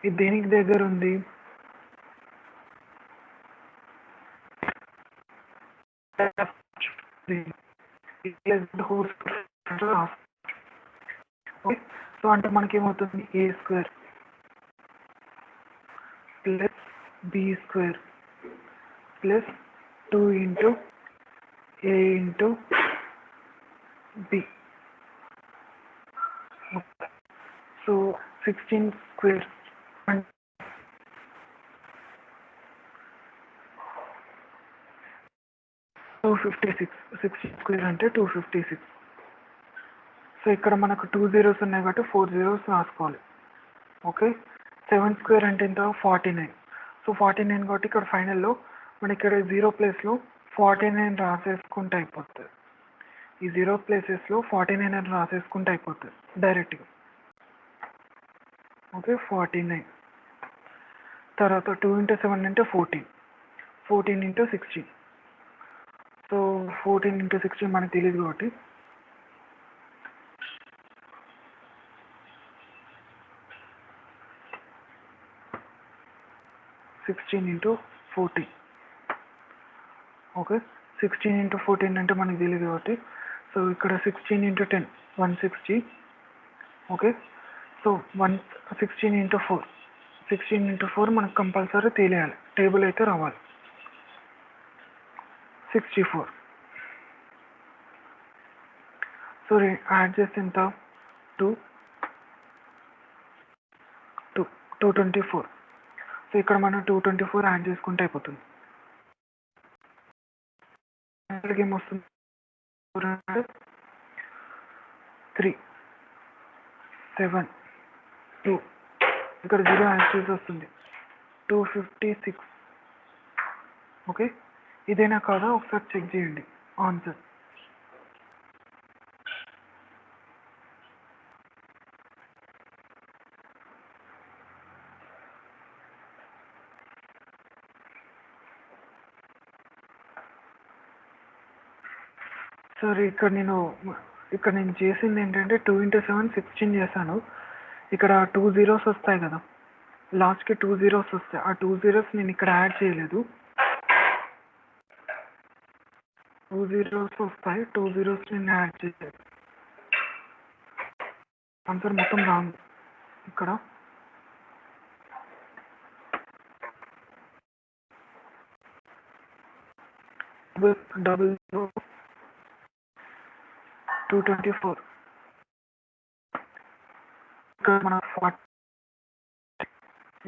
ఇది దేనికి దగ్గర ఉంది? సో అంటే మనకేమవుతుంది? A square plus B square plus 2 into A into B. So 16 square అంటే 256. 16 స్క్వేర్ అంటే 256. సో ఇక్కడ మనకు 2 zeros ఉన్నాయి కాబట్టి 4 zeros రాసుకోవాలి. ఓకే, 7 స్క్వేర్ అంటే ఎంత? 49. సో 49 కాబట్టి ఇక్కడ ఫైనల్లో మన ఇక్కడ 0 ప్లేస్లో 49 రాసేసుకుంటే అయిపోతుంది. ఈ 0 ప్లేసెస్లో 49 అని రాసేసుకుంటే అయిపోతుంది డైరెక్ట్గా. ఓకే, 49 తర్వాత 2 ఇంటూ 7 అంటే 14. 14 ఇంటూ 16. సో 14 ఇంటూ 16 మనకు తెలియదు కాబట్టి 16 into 14. ఓకే, 16 into 14 అంటే మనకి తెలియదు కాబట్టి, సో ఇక్కడ 16 into 10 160. Okay, so 16 into 4, 16 into 4 మనకు కంపల్సరీ తెలియాలి, టేబుల్ అయితే రావాలి. 64. సో యాడ్ చేస్తే ఎంత? 224. సో ఇక్కడ మనం 224 యాడ్ చేసుకుంటే అయిపోతుంది. ఏమొస్తుంది? 3 7 2, ఇక్కడ 0 యాడ్ చేసి వస్తుంది 256. ఓకే, ఇదేనా కాదా ఒకసారి చెక్ చేయండి ఆన్సర్. సరే, ఇక్కడ నేను చేసింది ఏంటంటే 2 into 7 16 చేశాను. ఇక్కడ 2 zeros వస్తాయి కదా, లాస్ట్కి 2 zeros వస్తాయి. ఆ 2 zeros నేను ఇక్కడ యాడ్ చేయలేదు. 2 zeros వస్తాయి, 2 zeros నేను యాడ్ చేయలేదు. ఆన్సర్ మొత్తం రాంగ్. ఇక్కడ డబుల్ 224. ఇక్కడ మన 40,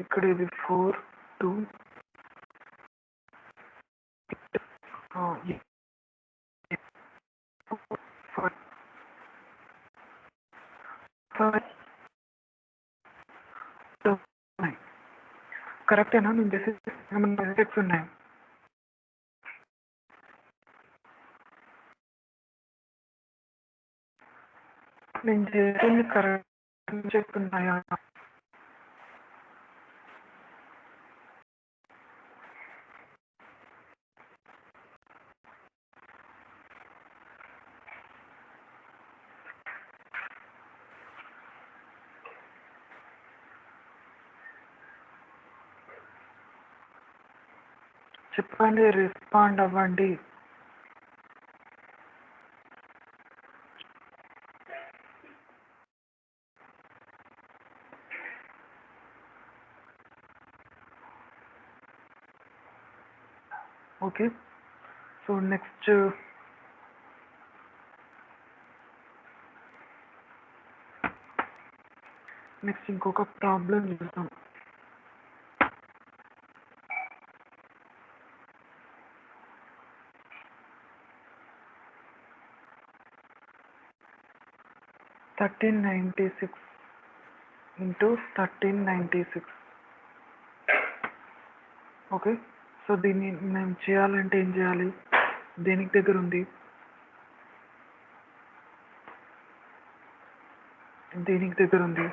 ఇక్కడ ఇది 4 2 కరెక్టేనా? నేను చేసి ఏమన్నా మిస్టేక్స్ ఉన్నాయి? నేను చేసింది కరెక్ట్ చెప్తున్నాయా? చెప్పండి, రెస్పాండ్ అవ్వండి. ఓకే, సో నెక్స్ట్ ఇంకొక ప్రాబ్లం చూద్దాం. $1396 into 1396. ఓకే, సో దీన్ని మేము చేయాలంటే ఏం చేయాలి? దేనికి దగ్గర ఉంది? దీనికి దగ్గర ఉంది.